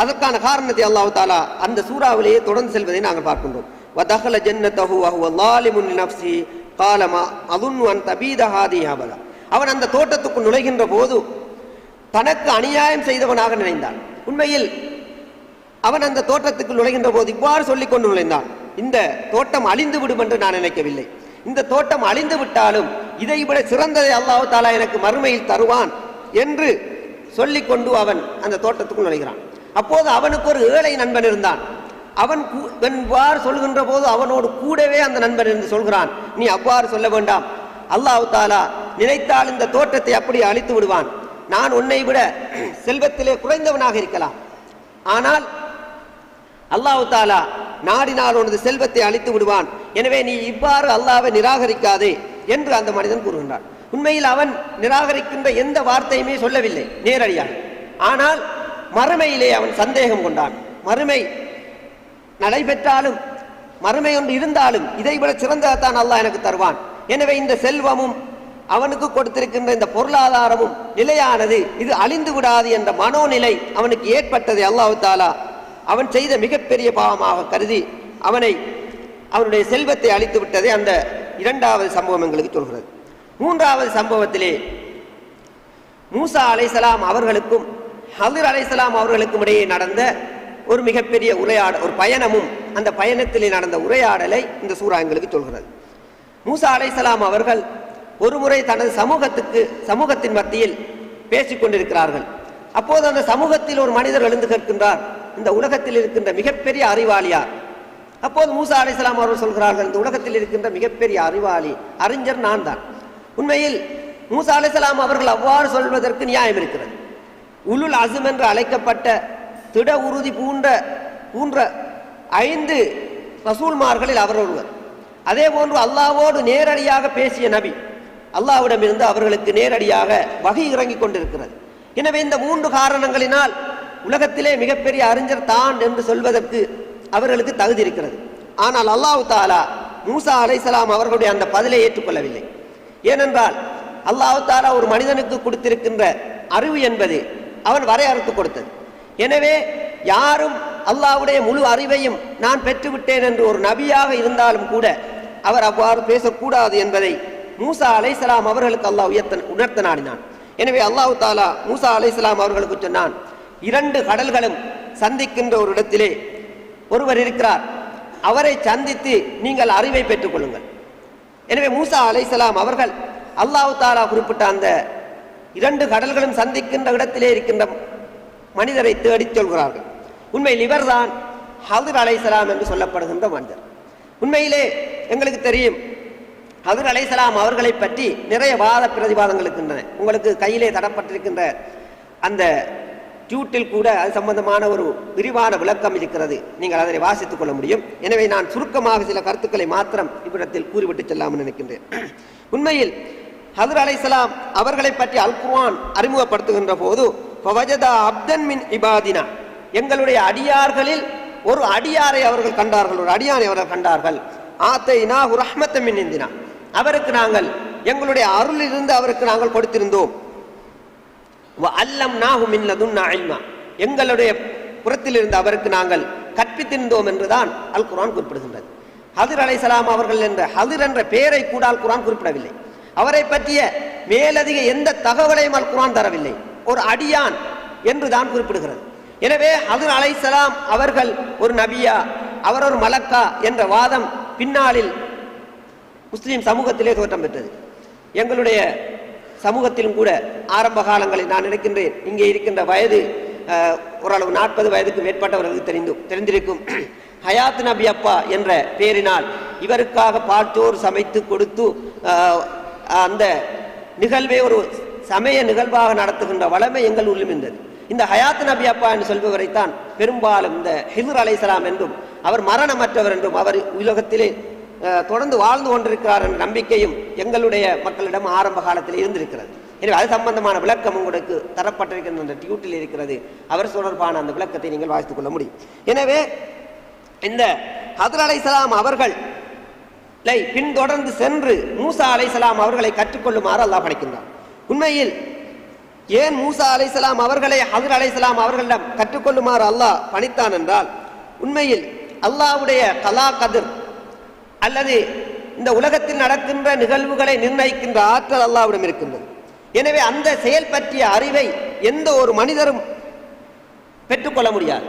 அதற்கான காரணத்தை அல்லாஹ் தஆலா அந்த சூறாவிலேயே தொடர்ந்து செல்வதை நாங்கள் பார்க்கின்றோம். வதஹல ஜன்னதஹு வஹுவ ஸாலிமுன் லினஃப்ஸி قال ما اظن ان تبيد هذه ابدا. அவன் அந்த தோட்டத்துக்கு நுழைகின்ற போது தனக்கு அநியாயம் செய்தவனாக நினைந்தான். உண்மையில் அவன் அந்த தோட்டத்துக்கு நுழைகின்ற போது இவ்வாறு சொல்லிக் கொண்டு நுழைந்தான், இந்த தோட்டம் அழிந்து விடும் என்று நான் நினைக்கவில்லை. இந்த தோட்டம் அழிந்து விட்டாலும் இதைவிட சிறந்ததை அல்லாஹ் தஆலா எனக்கு மறுமையில் தருவான் என்று சொல்லிக்கொண்டு அவன் அந்த தோட்டத்துக்குள் நுழைகிறான். அப்போது அவனுக்கு ஒரு ஏழை நண்பன் இருந்தான். அவன் இவ்வாறு சொல்கின்ற போது அவனோடு கூடவே அந்த நண்பன் இருந்து சொல்கிறான், நீ அவ்வாறு சொல்ல வேண்டாம், அல்லாஹ் தஆலா நினைத்தால் இந்த தோட்டத்தை அப்படி அழித்து விடுவான். நான் உன்னை விட செல்வத்திலே குறைந்தவனாக இருக்கலாம், ஆனால் அல்லாஹ் தஆலா நாடினால் உனது செல்வத்தை அழித்து விடுவான். எனவே நீ இவ்வாறு அல்லாஹ்வை நிராகரிக்காதே என்று அந்த மனிதன் கூறுகின்றான். உண்மையில் அவன் நிராகரிக்கின்ற எந்த வார்த்தையுமே சொல்லவில்லை நேரடியாக. ஆனால் மறுமையிலே அவன் சந்தேகம் கொண்டான். மறுமை நடைபெற்றாலும் மறுமை ஒன்று இருந்தாலும் இதைவிட சிறந்ததான் அல்லாஹ் எனக்கு தருவான். எனவே இந்த செல்வமும் அவனுக்கு கொடுத்திருக்கின்ற இந்த பொருளாதாரமும் நிலையானது, இது அழிந்து விடாது என்ற மனோநிலை அவனுக்கு ஏற்பட்டதை அல்லாஹ் தஆலா அவன் செய்த மிகப்பெரிய பாவமாக கருதி அவனுடைய செல்வத்தை அழித்து விட்டதை அந்த 2வது சம்பவம் எங்களுக்கு சொல்கிறது. 3வது சம்பவத்திலே மூசா அலைஹிஸ்ஸலாம் அவர்களுக்கும் ஹிதர் அலைஹிஸ்ஸலாம் அவர்களுக்கும் இடையே நடந்த ஒரு மிகப்பெரிய உரையாடல், ஒரு பயணமும் அந்த பயணத்திலே நடந்த உரையாடலை இந்த சூரா எங்களுக்கு சொல்கிறது. மூசா அலைஹிஸ்ஸலாம் அவர்கள் ஒரு முறை தனது சமூகத்தின் மத்தியில் பேசிக்கொண்டிருக்கிறார்கள். அப்போது அந்த சமூகத்தில் ஒரு மனிதர் எழுந்து கேட்கின்றார், இந்த உலகத்தில் இருக்கின்ற மிகப்பெரிய அறிவாளியார்? அப்போது மூசா அலைஹிஸ்ஸலாம் அவர்கள் சொல்கிறார்கள், இந்த உலகத்தில் இருக்கின்ற மிகப்பெரிய அறிஞர் நான் தான். உண்மையில் மூசா அலைஹிஸ்ஸலாம் அவர்கள் அவ்வாறு சொல்வதற்கு நியாயம் இருக்கிறது. உலுல் அஸ்ம் என்று அழைக்கப்பட்ட திட உறுதி பூன்ற 5 ரசூல்மார்களில் அவர் ஒருவர். அதே போன்று அல்லாஹ்வோடு நேரடியாக பேசிய நபி, அல்லாஹ்விடமிருந்து அவர்களுக்கு நேரடியாக வஹி இறங்கிக் கொண்டிருக்கிறது. எனவே இந்த 3 காரணங்களினால் உலகத்திலே மிகப்பெரிய அறிஞர் தான் என்று சொல்வதற்கு அவர்களுக்கு தகுதி இருக்கிறது. ஆனால் அல்லாஹ் தஆலா மூசா அலைஹிஸ்ஸலாம் அவர்களுடைய அந்த பதிலை ஏற்றுக்கொள்ளவில்லை. ஏனென்றால் அல்லாஹ் தஆலா ஒரு மனிதனுக்கு கொடுத்திருக்கின்ற அறிவு என்பது அவன் வரையறுத்து கொடுத்தது. எனவே யாரும் அல்லாஹ்வுடைய முழு அறிவையும் நான் பெற்றுவிட்டேன் என்று ஒரு நபியாக இருந்தாலும் கூட அவர் அவ்வாறு பேசக்கூடாது என்பதை மூசா அலைஹிஸ்ஸலாம் அவர்களுக்கு அல்லாஹ் உணர்த்த நாடினான். எனவே அல்லாஹ் தஆலா மூசா அலைஹிஸ்ஸலாம் அவர்களுக்கு சொன்னான், 2 கடல்களும் சந்திக்கின்ற ஒரு இடத்திலே ஒருவர் இருக்கிறார், அவரை சந்தித்து நீங்கள் அறிவை பெற்றுக் கொள்ளுங்கள். எனவே மூசா அலைஹிஸ்ஸலாம் அவர்கள் அல்லாஹ் தஆலா குறிப்பிட்ட அந்த 2 கடல்களும் சந்திக்கின்ற இடத்திலே இருக்கின்ற மனிதரை தேடி சொல்கிறார்கள். உண்மையில் இவர்தான் ஹிதர் அலைஹிஸ்ஸலாம் என்று சொல்லப்படுகின்ற மனிதர். உண்மையிலே எங்களுக்கு தெரியும், ஹிதர் அலைஹிஸ்ஸலாம் அவர்களை பற்றி நிறைய வாத பிரதிவாதங்கள் இருக்கின்றன. உங்களுக்கு கையிலே தரப்பட்டிருக்கின்ற அந்த டியூட்டில் கூட அது சம்பந்தமான ஒரு விரிவான விளக்கம் இருக்கிறது. நீங்கள் அதனை வாசித்துக் கொள்ள முடியும். எனவே நான் சுருக்கமாக சில கருத்துக்களை மாத்திரம் இவ்விடத்தில் கூறிவிட்டு செல்லாமல் நினைக்கின்றேன். உண்மையில் ஹதர் அலைஹிஸ்ஸலாம் அவர்களை பற்றி அல் குர்ஆன் அறிமுகப்படுத்துகின்ற போது ஃபவஜதா அப்தன் மின் இபாதினா, எங்களுடைய அடியார்களில் ஒரு அடியாரை அவர்கள் கண்டார்கள், ஒரு அடியானை அவர்கள் கண்டார்கள். ஆத்தைனாஹு ரஹ்மத்தன் மின் இந்தினா, அவருக்கு நாங்கள் எங்களுடைய அருளிலிருந்து அவருக்கு நாங்கள் கொடுத்திருந்தோம். வ அல்லம்னாஹு மின் லதுன்னா இல்மா, எங்களுடைய புறத்திலிருந்து அவருக்கு நாங்கள் கற்பித்திருந்தோம் என்றுதான் அல் குர்ஆன் குறிப்பிடுகின்றது. ஹதர் அலைஹிஸ்ஸலாம் அவர்கள் என்ற ஹதர் என்ற பெயரை கூட அல் குர்ஆன் குறிப்பிடவில்லை. அவரை பற்றிய மேலதிக எந்த தகவலையும் அல் குர்ஆன் தரவில்லை. ஒரு அடியான் என்று தான் குறிப்பிடுகிறது. எனவே ஹதர் அலைஹிஸ்ஸலாம் அவர்கள் ஒரு நபியா, அவர் ஒரு மலக்கா என்ற வாதம் பின்னாளில் முஸ்லிம் சமூகத்திலே தோற்றம் பெற்றது. எங்களுடைய சமூகத்திலும் கூட ஆரம்ப காலங்களில் நான் நினைக்கின்றேன், இங்கே இருக்கின்ற வயது ஓரளவு 40 வயதுக்கு மேற்பட்டவர்களுக்கு தெரிந்திருக்கும். ஹயாத் நபி அப்பா என்ற பெயரினால் இவருக்காக பாட்டோர் சமைத்து கொடுத்து அந்த நிகழ்வை ஒரு சமய நிகழ்வாக நடத்துகின்ற வளமை எங்கள் உள்ளும் இருந்தது. இந்த ஹயாத் நபி அப்பா என்று சொல்பவரைத்தான் பெரும்பாலும் இந்த ஹிதர் அலைஹிஸ்ஸலாம் என்றும் அவர் மரணமற்றவர் என்றும் அவர் உலகத்திலே தொடர்ந்து வாழ்ந்து கொண்டிருக்கிறார் என்ற நம்பிக்கையும் எங்களுடைய மக்களிடம் ஆரம்ப காலத்தில் இருந்திருக்கிறது. எனவே அது சம்பந்தமான விளக்கம் உங்களுக்கு தரப்பட்டிருக்கின்ற அந்த டியூட்டில் இருக்கிறது. அவர் தொடர்பான அந்த விளக்கத்தை நீங்கள் வாசித்துக் கொள்ள முடியும். எனவே இந்த ஹதர் அலைஹிஸ்ஸலாம் அவர்களை பின்தொடர்ந்து சென்று மூசா அலைஹிஸ்ஸலாம் அவர்களை கற்றுக்கொள்ளுமாறு அல்லாஹ் பணிக்கின்றார். உண்மையில் ஏன் மூசா அலைஹிஸ்ஸலாம் அவர்களை ஹதர் அலைஹிஸ்ஸலாம் அவர்களிடம் கற்றுக்கொள்ளுமாறு அல்லாஹ் பணித்தான் என்றால், உண்மையில் அல்லாஹ்வுடைய கலா கதிர் அல்லது இந்த உலகத்தில் நடக்கின்ற நிகழ்வுகளை நிர்ணயிக்கின்ற ஆற்றல் அல்லாஹ்விடம் இருக்கின்றது. எனவே அந்த செயல் பற்றிய அறிவை எந்த ஒரு மனிதரும் பெற்றுக்கொள்ள முடியாது.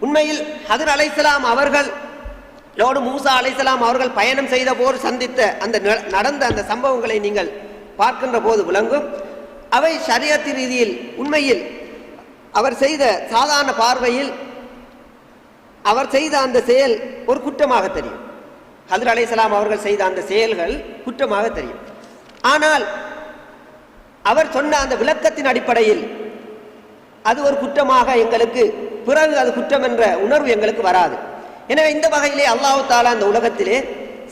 உண்மையில் ஹதர் அலைஹிஸ்ஸலாம் அவர்களோடு மூசா அலைஹிஸ்ஸலாம் அவர்கள் பயணம் செய்த போது சந்தித்த அந்த நடந்த அந்த சம்பவங்களை நீங்கள் பார்க்கின்ற போது விளங்கும். அவை ஷரியத் ரீதியில் உண்மையில் அவர் செய்த சாதாரண பார்வையில் அவர் செய்த அந்த செயல் ஒரு குற்றமாக தெரியும். ஹதர் அலைஹிஸ்ஸலாம் அவர்கள் செய்த அந்த செயல்கள் குற்றமாக தெரியும். ஆனால் அவர் சொன்ன அந்த விளக்கத்தின் அடிப்படையில் அது ஒரு குற்றமாக எங்களுக்கு பிறகு அது குற்றம் என்ற உணர்வு எங்களுக்கு வராது. எனவே இந்த வகையிலே அல்லாஹ் தஆலா அந்த உலகத்திலே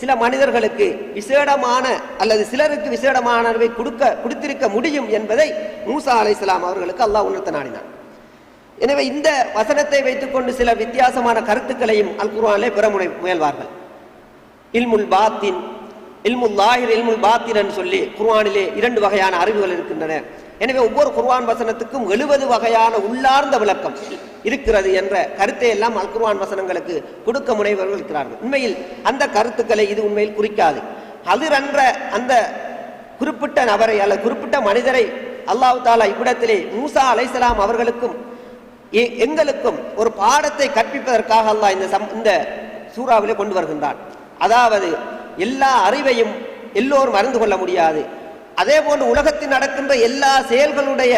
சில மனிதர்களுக்கு விசேடமான அல்லது சிலருக்கு விசேடமானவை கொடுத்திருக்க முடியும் என்பதை மூசா அலைஹிஸ்ஸலாம் அவர்களுக்கு அல்லாஹ் உணர்த்த நாடினான். எனவே இந்த வசனத்தை வைத்துக்கொண்டு சில வித்தியாசமான கருத்துக்களையும் அல் குர்ஆனிலே பெற முயல்வார்கள். இல்முல் பாத்தின், இல்முல் லாஹிர், இல்முல் பாத்தின் என்று சொல்லி குர்ஆனிலே 2 வகையான அறிவுகள் இருக்கின்றன. எனவே ஒவ்வொரு குர்ஆன் வசனத்துக்கும் 70 வகையான உள்ளார்ந்த விளக்கம் இருக்கிறது என்ற கருத்தை எல்லாம் அல் குர்ஆன் வசனங்களுக்கு கொடுக்க முனைவர்கள் இருக்கிறார்கள். உண்மையில் அந்த கருத்துக்களை இது உண்மையில் குறிக்காது. ஹதர் என்ற அந்த குறிப்பிட்ட நபரை அல்லது குறிப்பிட்ட மனிதரை அல்லாஹ் தஆலா இவ்விடத்திலே மூசா அலைஹிஸ்ஸலாம் அவர்களுக்கும் எங்களுக்கும் ஒரு பாடத்தை கற்பிப்பதற்காக அல்லாஹ் இந்த சூறாவிலே கொண்டு வருகின்றான். அதாவது எல்லா அறிவையும் எல்லோரும் அறிந்து கொள்ள முடியாது. அதே போன்று உலகத்தில் நடக்கின்ற எல்லா செயல்களுடைய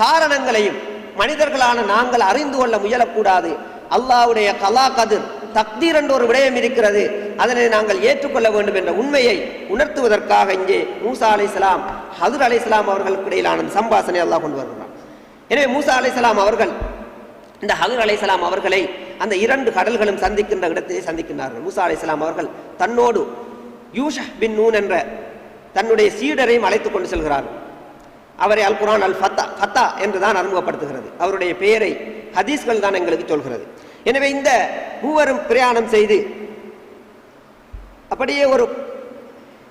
காரணங்களையும் மனிதர்களான நாங்கள் அறிந்து கொள்ள முயலக்கூடாது. அல்லாஹ்வுடைய கலா கதிர், தக்தீர் என்ற ஒரு விடயம் இருக்கிறது, அதனை நாங்கள் ஏற்றுக்கொள்ள வேண்டும் என்ற உண்மையை உணர்த்துவதற்காக இங்கே மூசா அலைஹிஸ்ஸலாம் ஹதர் அலைஹிஸ்ஸலாம் அவர்களுக்கு இடையிலான சம்பாஷணை அல்லாஹ் கொண்டு வருகிறான். எனவே மூசா அலைஹிஸ்ஸலாம் அவர்கள் இந்த ஹதர் அலைஹிஸ்ஸலாம் அவர்களை அந்த 2 கடல்களும் சந்திக்கின்ற இடத்திலே சந்திக்கின்றார்கள். மூசா அலைஹிஸ்ஸலாம் அவர்கள் தன்னோடு யூஷா பின் நூன் என்ற தன்னுடைய சீடரையும் அழைத்துக் கொண்டு செல்கிறார்கள். அவரை அல் குர்ஆன் அல் ஃபத்தா என்று தான் அறிமுகப்படுத்துகிறது. அவருடைய பெயரை ஹதீஸ்கள் தான் எங்களுக்கு சொல்கிறது. எனவே இந்த மூவரும் பிரயாணம் செய்து அப்படியே ஒரு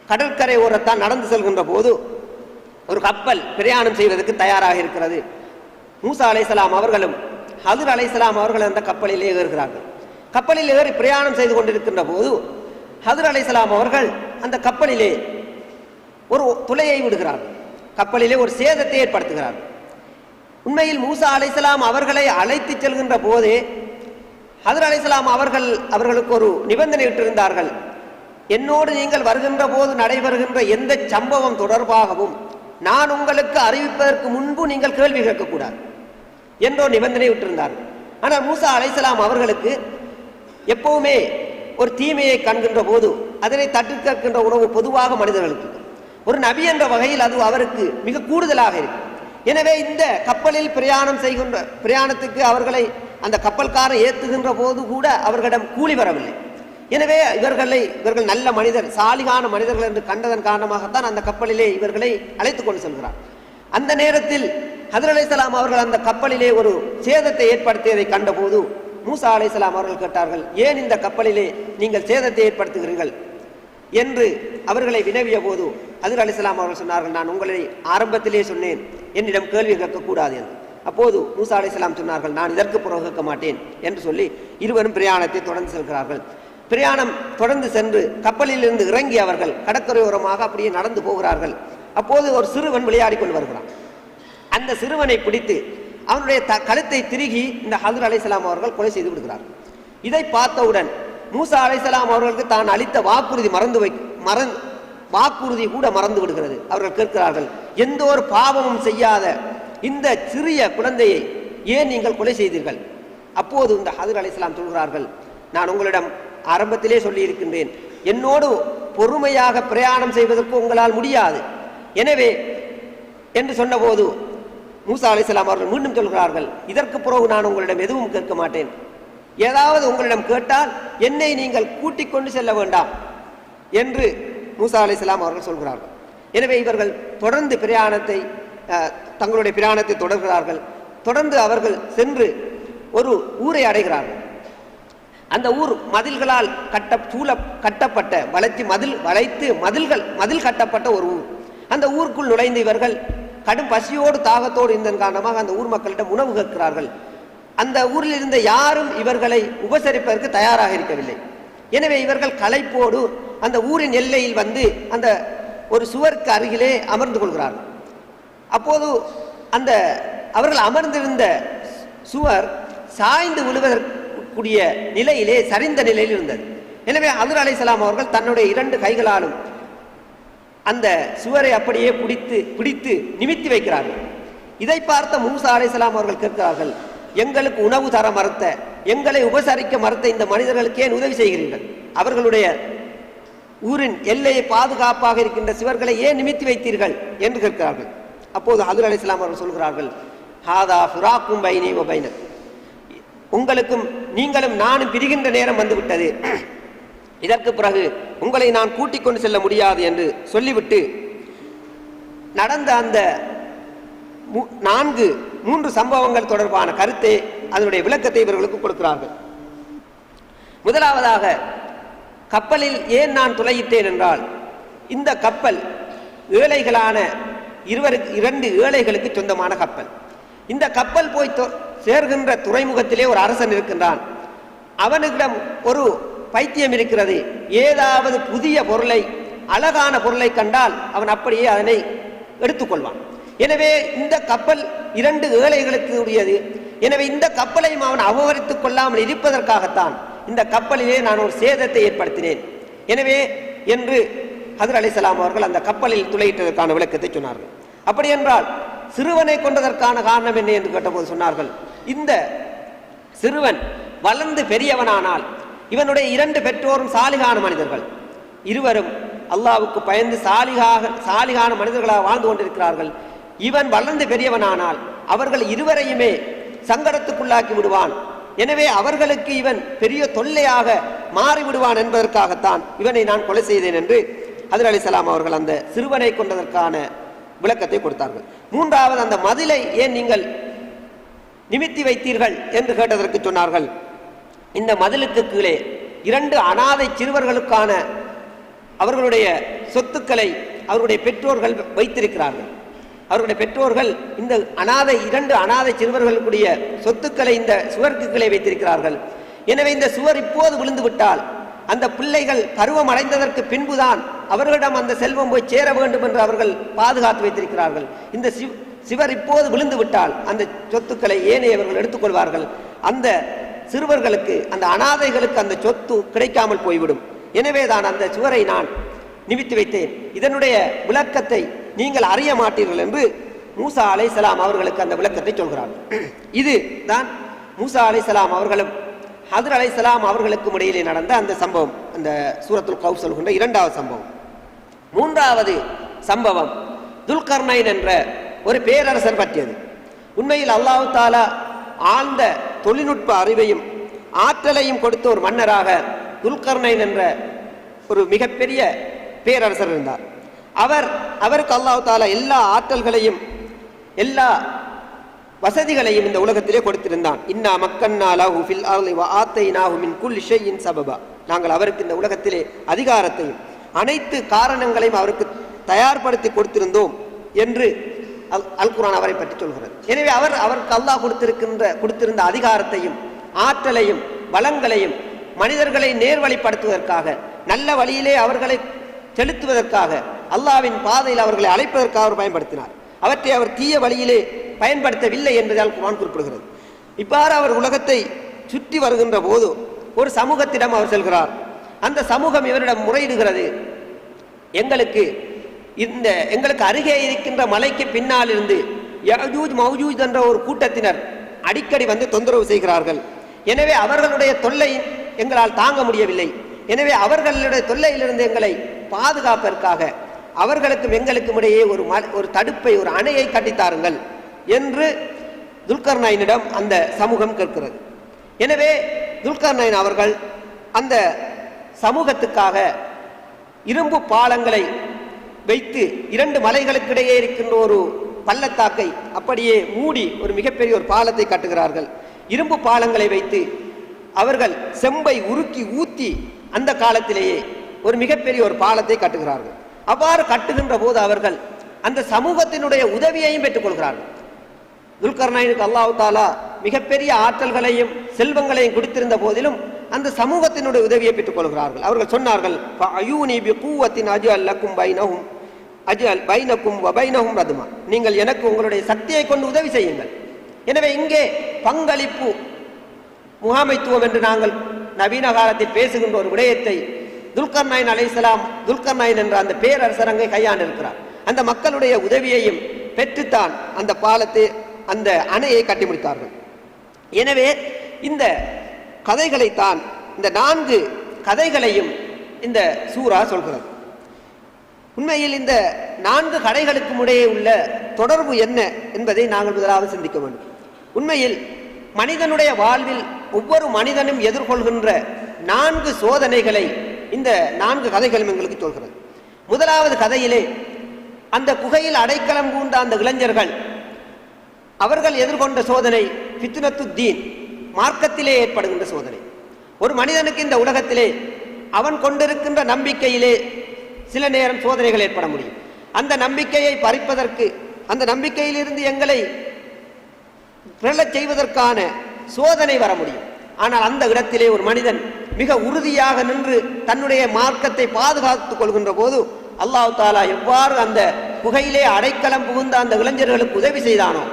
கடற்கரை ஓரத்தான் நடந்து செல்கின்ற போது ஒரு கப்பல் பிரயாணம் செய்வதற்கு தயாராக இருக்கிறது. மூசா அலைஹிஸ்ஸலாம் அவர்களும் ஹதர் அலைஹிஸ்ஸலாம் அவர்கள் அந்த கப்பலிலே ஏறுகிறார்கள். கப்பலில் ஏறி பிரயாணம் செய்து கொண்டிருக்கின்ற போது ஹதர் அலைஹிஸ்ஸலாம் அவர்கள் அந்த கப்பலிலே ஒரு துளையை விடுகிறார்கள். கப்பலிலே ஒரு சேதத்தை ஏற்படுத்துகிறார்கள். உண்மையில் மூசா அலைஹிஸ்ஸலாம் அவர்களை அழைத்து செல்கின்ற போதே ஹதர் அலைஹிஸ்ஸலாம் அவர்களுக்கு ஒரு நிபந்தனை இட்டிருந்தார்கள். என்னோடு நீங்கள் வருகின்ற போது நடைபெறுகின்ற எந்த சம்பவம் தொடர்பாகவும் நான் உங்களுக்கு அறிவிப்பதற்கு முன்பு நீங்கள் கேள்வி கேட்கக்கூடாது என்ற நிபந்தனை விட்டிருந்தார்கள். ஆனால் மூசா அலைஹிஸ்ஸலாம் அவர்களுக்கு எப்பவுமே ஒரு தீமையை காண்கின்ற போது அதனை தட்டி கேட்கின்ற உணவு பொதுவாக மனிதர்களுக்கு ஒரு நபி என்ற வகையில் அது அவருக்கு மிக கூடுதலாக இருக்கு. எனவே இந்த கப்பலில் பிரயாணத்துக்கு அவர்களை அந்த கப்பல்காரன் ஏற்றுகின்ற போது கூட அவர்களிடம் கூலி வரவில்லை. எனவே இவர்கள் நல்ல மனிதர், சாலிகான மனிதர்கள் என்று கண்டதன் காரணமாகத்தான் அந்த கப்பலிலே இவர்களை அழைத்துக் கொண்டு செல்கிறார். அந்த நேரத்தில் ஹதர் அலைஹிஸ்ஸலாம் அவர்கள் அந்த கப்பலிலே ஒரு சேதத்தை ஏற்படுத்தியதை கண்டபோது மூசா அலைஹிஸ்ஸலாம் அவர்கள் கேட்டார்கள், ஏன் இந்த கப்பலிலே நீங்கள் சேதத்தை ஏற்படுத்துகிறீர்கள் என்று அவர்களை வினவிய போது ஹதர் அலைஹிஸ்ஸலாம் அவர்கள் சொன்னார்கள், நான் உங்களை ஆரம்பத்திலே சொன்னேன், என்னிடம் கேள்வி கேட்கக்கூடாது என்று. அப்போது மூசா அலைஹிஸ்ஸலாம் சொன்னார்கள், நான் இதற்கு பிறகு கேட்க மாட்டேன் என்று சொல்லி இருவரும் பிரயாணத்தை தொடர்ந்து செல்கிறார்கள். பிரயாணம் தொடர்ந்து சென்று கப்பலில் இருந்து இறங்கி அவர்கள் கடற்கரையோரமாக அப்படியே நடந்து போகிறார்கள். அப்போது ஒரு சிறுவன் விளையாடி கொண்டு வருகிறான். அந்த சிறுவனை பிடித்து அவனுடைய கழுத்தை திருகி இந்த ஹதர் அலைஹிஸ்ஸலாம் அவர்கள் கொலை செய்து விடுகிறார்கள். இதை பார்த்தவுடன் மூசா அலைஹிஸ்ஸலாம் அவர்களுக்கு தான் அளித்த வாக்குறுதி கூட மறந்து விடுகிறது. அவர்கள் கேட்கிறார்கள், எந்த ஒரு பாவமும் செய்யாத இந்த சிறிய குழந்தையை ஏன் நீங்கள் கொலை செய்தீர்கள்? அப்போது இந்த ஹதர் அலைஹிஸ்ஸலாம் சொல்கிறார்கள், நான் உங்களிடம் ஆரம்பத்திலே சொல்லி இருக்கின்றேன், என்னோடு பொறுமையாக பிரயாணம் செய்வதற்கு உங்களால் முடியாது. எனவே என்று சொன்னபோது மூசா அலைஹிஸ்ஸலாம் அவர்கள் மீண்டும் சொல்கிறார்கள், இதற்கு பிறகு நான் உங்களிடம் எதுவும் கேட்க மாட்டேன். ஏதாவது உங்களிடம் கேட்டால் என்னை நீங்கள் கூட்டிக் கொண்டு செல்ல வேண்டாம் என்று மூசா அலைஹிஸ்ஸலாம் அவர்கள் சொல்கிறார்கள். எனவே இவர்கள் தொடர்ந்து தங்களுடைய பிரயாணத்தை தொடர்கிறார்கள். தொடர்ந்து அவர்கள் சென்று ஒரு ஊரை அடைகிறார்கள். அந்த ஊர் மதில்களால் கட்டப்பட்ட மதில் கட்டப்பட்ட ஒரு ஊர். அந்த ஊருக்குள் நுழைந்து இவர்கள் கடும் பசியோடு தாகத்தோடு இருந்ததன் காரணமாக அந்த ஊர் மக்களிடம் உணவு கேட்கிறார்கள். அந்த ஊரில் இருந்த யாரும் இவர்களை உபசரிப்பதற்கு தயாராக இருக்கவில்லை. எனவே இவர்கள் களைப்போடு அந்த ஊரின் எல்லையில் வந்து அந்த ஒரு சுவருக்கு அருகிலே அமர்ந்து கொள்கிறார்கள். அப்போது அவர்கள் அமர்ந்திருந்த சுவர் சாய்ந்து விழுவதற்குரிய நிலையிலே சரிந்த நிலையில் இருந்தது. எனவே ஹதர் அலைஹிஸ்ஸலாம் அவர்கள் தன்னுடைய 2 கைகளாலும் அந்த சுவரை அப்படியே பிடித்து நிமித்தி வைக்கிறார்கள். இதை பார்த்த மூசா அலைஹிஸ்ஸலாம் அவர்கள் கேட்கிறார்கள், எங்களுக்கு உணவு தர மறுத்த, எங்களை உபசரிக்க மறுத்த இந்த மனிதர்களுக்கு ஏன் உதவி செய்கிறீர்கள்? அவர்களுடைய ஊரின் எல்லையை பாதுகாப்பாக இருக்கின்ற சுவர்களை ஏன் நிமித்தி வைத்தீர்கள் என்று கேட்கிறார்கள். அப்போது ஹதர் அலைஹிஸ்ஸலாம் அவர்கள் சொல்கிறார்கள், ஹாதா ஃபிராக்கும் பைனி வ பைனக், உங்களுக்கும் நீங்களும் நானும் பிரிகின்ற நேரம் வந்துவிட்டது. இதற்கு பிறகு உங்களை நான் கூட்டிக் கொண்டு செல்ல முடியாது என்று சொல்லிவிட்டு நடந்த அந்த 3 சம்பவங்கள் தொடர்பான கருத்தை, அதனுடைய விளக்கத்தை இவர்களுக்கு கொடுக்கிறார்கள். முதலாவதாக, கப்பலில் ஏன் நான் துளையிட்டேன் என்றால், இந்த கப்பல் ஏழைகளான 2 ஏழைகளுக்கு சொந்தமான கப்பல். இந்த கப்பல் போய் சேர்கின்ற துறைமுகத்திலே ஒரு அரசன் இருக்கின்றான். அவனிடம் ஒரு பைத்தியம் இருக்கிறது. ஏதாவது புதிய பொருளை, அழகான பொருளை கண்டால் அவன் அப்படியே அதனை எடுத்துக்கொள்வான். எனவே இந்த கப்பல் 2 ஏழைகளுக்கு உரியது. எனவே இந்த கப்பலையும் அவன் அபகரித்துக் கொள்ளாமல் இருப்பதற்காகத்தான் இந்த கப்பலிலே நான் ஒரு சேதத்தை ஏற்படுத்தினேன். எனவே என்று ஹதர் அலைஹிஸ்ஸலாம் அவர்கள் அந்த கப்பலில் துளையிட்டதற்கான விளக்கத்தை சொன்னார்கள். அப்படி என்றால் சிறுவனை கொண்டதற்கான காரணம் என்ன என்று கேட்டபோது சொன்னார்கள், இந்த சிறுவன் வளர்ந்து பெரியவனானால், இவனுடைய 2 பெற்றோரும் சாலிகான மனிதர்கள், இருவரும் அல்லாஹ்வுக்கு பயந்து சாலிகான மனிதர்களாக வாழ்ந்து கொண்டிருக்கிறார்கள். இவன் வளர்ந்து பெரியவனானால் அவர்கள் இருவரையுமே சங்கடத்துக்குள்ளாக்கி விடுவான். எனவே அவர்களுக்கு இவன் பெரிய தொல்லையாக மாறிவிடுவான் என்பதற்காகத்தான் இவனை நான் கொலை செய்தேன் என்று ஹதர் அலைஹிஸ்ஸலாம் அவர்கள் அந்த சிறுவனை கொண்டதற்கான விளக்கத்தை கொடுத்தார்கள். 3வது, அந்த மதிலை ஏன் நீங்கள் நிமித்தி வைத்தீர்கள் என்று கேட்டதற்கு சொன்னார்கள், இந்த மதிலுக்கு கீழே 2 அனாதை சிறுவர்களுக்கான அவர்களுடைய சொத்துக்களை அவர்களுடைய பெற்றோர்கள் வைத்திருக்கிறார்கள். அவர்களுடைய பெற்றோர்கள் இந்த 2 அனாதை சிறுவர்களுடைய சொத்துக்களை இந்த சுவருக்கு கீழே வைத்திருக்கிறார்கள். எனவே இந்த சுவர் இப்போது விழுந்து விட்டால் அந்த பிள்ளைகள் பருவம் அடைந்ததற்கு பின்புதான் அவர்களிடம் அந்த செல்வம் போய் சேர வேண்டும் என்று அவர்கள் பாதுகாத்து வைத்திருக்கிறார்கள். இந்த சுவர் இப்போது விழுந்து விட்டால் அந்த சொத்துக்களை ஏனையவர்கள் எடுத்துக்கொள்வார்கள். அந்த சிறுவர்களுக்கு, அந்த அனாதைகளுக்கு அந்த சொத்து கிடைக்காமல் போய்விடும். எனவே தான் அந்த சுவரை நான் நிமித்தி வைத்தேன். இதனுடைய விளக்கத்தை நீங்கள் அறிய மாட்டீர்கள் என்று மூசா அலைஹிஸ்ஸலாம் அவர்களுக்கு அந்த விளக்கத்தை சொல்கிறார்கள். இது தான் மூசா அலைஹிஸ்ஸலாம் அவர்களும் ஹதர் அலைஹிஸ்ஸலாம் அவர்களுக்கும் இடையிலே நடந்த அந்த சம்பவம், அந்த சூரத்துல் கௌஃப் சொல்கின்ற 2வது சம்பவம். 3வது சம்பவம், துல்கர்னைன் என்ற ஒரு பேரரசர் பற்றியது. உண்மையில் அல்லாஹ் தஆலா ஆழ்ந்த தொழில்நுட்ப அறிவையும் ஆற்றலையும் கொடுத்த ஒரு மன்னராக துல்கர்னைன் என்ற ஒரு மிகப்பெரிய பேரரசர் இருந்தார். அவருக்கு அல்லாஹ் தஆலா எல்லா ஆற்றல்களையும் எல்லா வசதிகளையும் இந்த உலகத்திலே கொடுத்திருந்தான். இன்னா மக்கன்னா லஹு ஃபில் அர்லி வ ஆத்தைனாஹு மின் குல்லி ஷைஇன் சபபா. நாங்கள் அவருக்கு இந்த உலகத்திலே அதிகாரத்தையும் அனைத்து காரணங்களையும் அவருக்கு தயார்படுத்தி கொடுத்திருந்தோம் என்று அல் குர்ஆன் அவரை பற்றி சொல்கிறது. எனவே அவருக்கு அல்லாஹ் கொடுத்திருந்த அதிகாரத்தையும் ஆற்றலையும் வளங்களையும் மனிதர்களை நேர்வழிப்படுத்துவதற்காக, நல்ல வழியிலே அவர்களை செலுத்துவதற்காக, அல்லாஹ்வின் பாதையில் அவர்களை அழைப்பதற்காக அவர் பயன்படுத்தினார். அவற்றை அவர் தீய வழியிலே பயன்படுத்தவில்லை என்பதால் குர்ஆன் குறிப்பிடுகிறது. இவ்வாறு அவர் உலகத்தை சுற்றி வருகின்ற போது ஒரு சமூகத்திடம் அவர் செல்கிறார். அந்த சமூகம் இவரிடம் முறையிடுகிறது, எங்களுக்கு அருகே இருக்கின்ற மலைக்கு பின்னால் இருந்து யஜூஜ் மௌஜூஜ் என்ற ஒரு கூட்டத்தினர் அடிக்கடி வந்து தொந்தரவு செய்கிறார்கள். எனவே அவர்களுடைய தொல்லை எங்களால் தாங்க முடியவில்லை. எனவே அவர்களுடைய தொல்லையிலிருந்து எங்களை பாதுகாப்பதற்காக அவர்களுக்கும் எங்களுக்கும் இடையே ஒரு தடுப்பை, ஒரு அணையை கட்டித்தாருங்கள் என்று துல்கர்னைனிடம் அந்த சமூகம் கேட்கிறது. எனவே துல்கர்னைன் அவர்கள் அந்த சமூகத்துக்காக இரும்பு பாலங்களை வைத்து 2 மலைகளுக்கிடையே இருக்கின்ற ஒரு பள்ளத்தாக்கை அப்படியே மூடி ஒரு மிகப்பெரிய ஒரு பாலத்தை கட்டுகிறார்கள். இரும்பு பாலங்களை வைத்து அவர்கள் செம்பை உருக்கி ஊத்தி அந்த காலத்திலேயே ஒரு மிகப்பெரிய ஒரு பாலத்தை கட்டுகிறார்கள். அவ்வாறு கட்டுகின்ற போது அவர்கள் அந்த சமூகத்தினுடைய உதவியையும் பெற்றுக் கொள்கிறார்கள். துல்கர்னைனுக்கு அல்லாஹ் தஆலா மிகப்பெரிய ஆற்றல்களையும் செல்வங்களையும் கொடுத்திருந்த போதிலும் அந்த சமூகத்தினுடைய உதவியை பெற்றுக் கொள்கிறார்கள். அவர்கள் சொன்னார்கள், நீங்கள் எனக்கு உங்களுடைய சக்தியை கொண்டு உதவி செய்யுங்கள். எனவே இங்கே பங்களிப்பு முகாமைத்துவம் என்று நாங்கள் நவீன காலத்தில் பேசுகின்ற ஒரு விடயத்தை துல்கர்னைன் அலைஹிஸ்ஸலாம், துல்கர்னைன் என்ற அந்த பேரரசர் அங்கே கையாண்டிருக்கிறார். அந்த மக்களுடைய உதவியையும் பெற்றுத்தான் அந்த பாலத்தை, அந்த அணையை கட்டி முடித்தார்கள். எனவே இந்த கதைகளைத்தான், இந்த 4 கதைகளையும் இந்த சூரா சொல்கிறது. உண்மையில் இந்த 4 கதைகளுக்கும் இடையே உள்ள தொடர்பு என்ன என்பதை நாங்கள் முதலாவது சிந்திக்க வேண்டும். உண்மையில் மனிதனுடைய வாழ்வில் ஒவ்வொரு மனிதனும் எதிர்கொள்கின்ற 4 சோதனைகளை இந்த 4 கதைகளும் எங்களுக்கு சொல்கிறது. முதலாவது கதையிலே அந்த குகையில் அடைக்கலம் பூண்ட அந்த இளைஞர்கள் அவர்கள் எதிர்கொண்ட சோதனை ஃபித்னத்து தீன், மார்க்கத்திலே ஏற்படுகின்ற சோதனை. ஒரு மனிதனுக்கு இந்த உலகத்திலே அவன் கொண்டிருக்கின்ற நம்பிக்கையிலே சில நேரம் சோதனைகள் ஏற்பட முடியும். அந்த நம்பிக்கையை பறிப்பதற்கு, அந்த நம்பிக்கையிலிருந்து எங்களை பிறழச் செய்வதற்கான சோதனை வர முடியும். ஆனால் அந்த இடத்திலே ஒரு மனிதன் மிக உறுதியாக நின்று தன்னுடைய மார்க்கத்தை பாதுகாத்துக் கொள்கின்ற போது அல்லாஹ் தஆலா எவ்வாறு அந்த குகையிலே அடைக்கலம் புகுந்த அந்த இளைஞர்களுக்கு உதவி செய்தானோ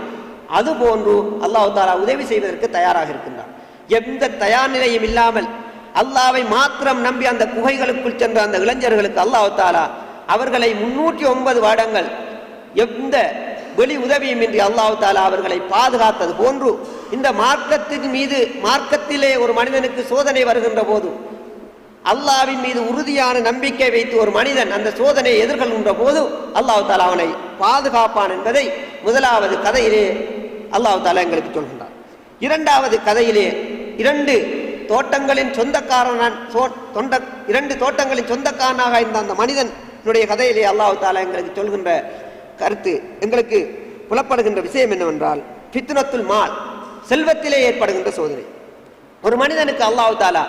அதுபோன்று அல்லாஹ் தஆலா உதவி செய்வதற்கு தயாராக இருக்கின்றார். எந்த தயார் நிலையும் இல்லாமல் அல்லாஹ்வை மாத்திரம் நம்பி அந்த குகைகளுக்குள் சென்ற அந்த இளைஞர்களுக்கு அல்லாஹ் தஆலா அவர்களை 309 வருடங்கள் எந்த வெளி உதவியும் இன்றி அல்லாஹ் தஆலா அவர்களை பாதுகாத்தது போன்று இந்த மார்க்கத்தின் மீது, மார்க்கத்திலே ஒரு மனிதனுக்கு சோதனை வருகின்ற போது அல்லாஹ்வின் மீது உறுதியான நம்பிக்கை வைத்து ஒரு மனிதன் அந்த சோதனையை எதிர்கொள்கின்ற போது அல்லாஹ் தஆலா அவனை பாதுகாப்பான் என்பதை முதலாவது கதையிலே அல்லாஹ் தஆலா எங்களுக்கு சொல்கின்றார். இரண்டாவது கதையிலே 2 தோட்டங்களின் சொந்தக்காரனாக இருந்த அந்த மனிதனுடைய கதையிலே அல்லாஹ் தஆலா எங்களுக்கு சொல்கின்ற கருத்து, எங்களுக்கு புலப்படுகின்ற விஷயம் என்னவென்றால், ஃபித்னத்துல் மால், செல்வத்திலே ஏற்படுகின்ற சோதனை. ஒரு மனிதனுக்கு அல்லாஹ் தஆலா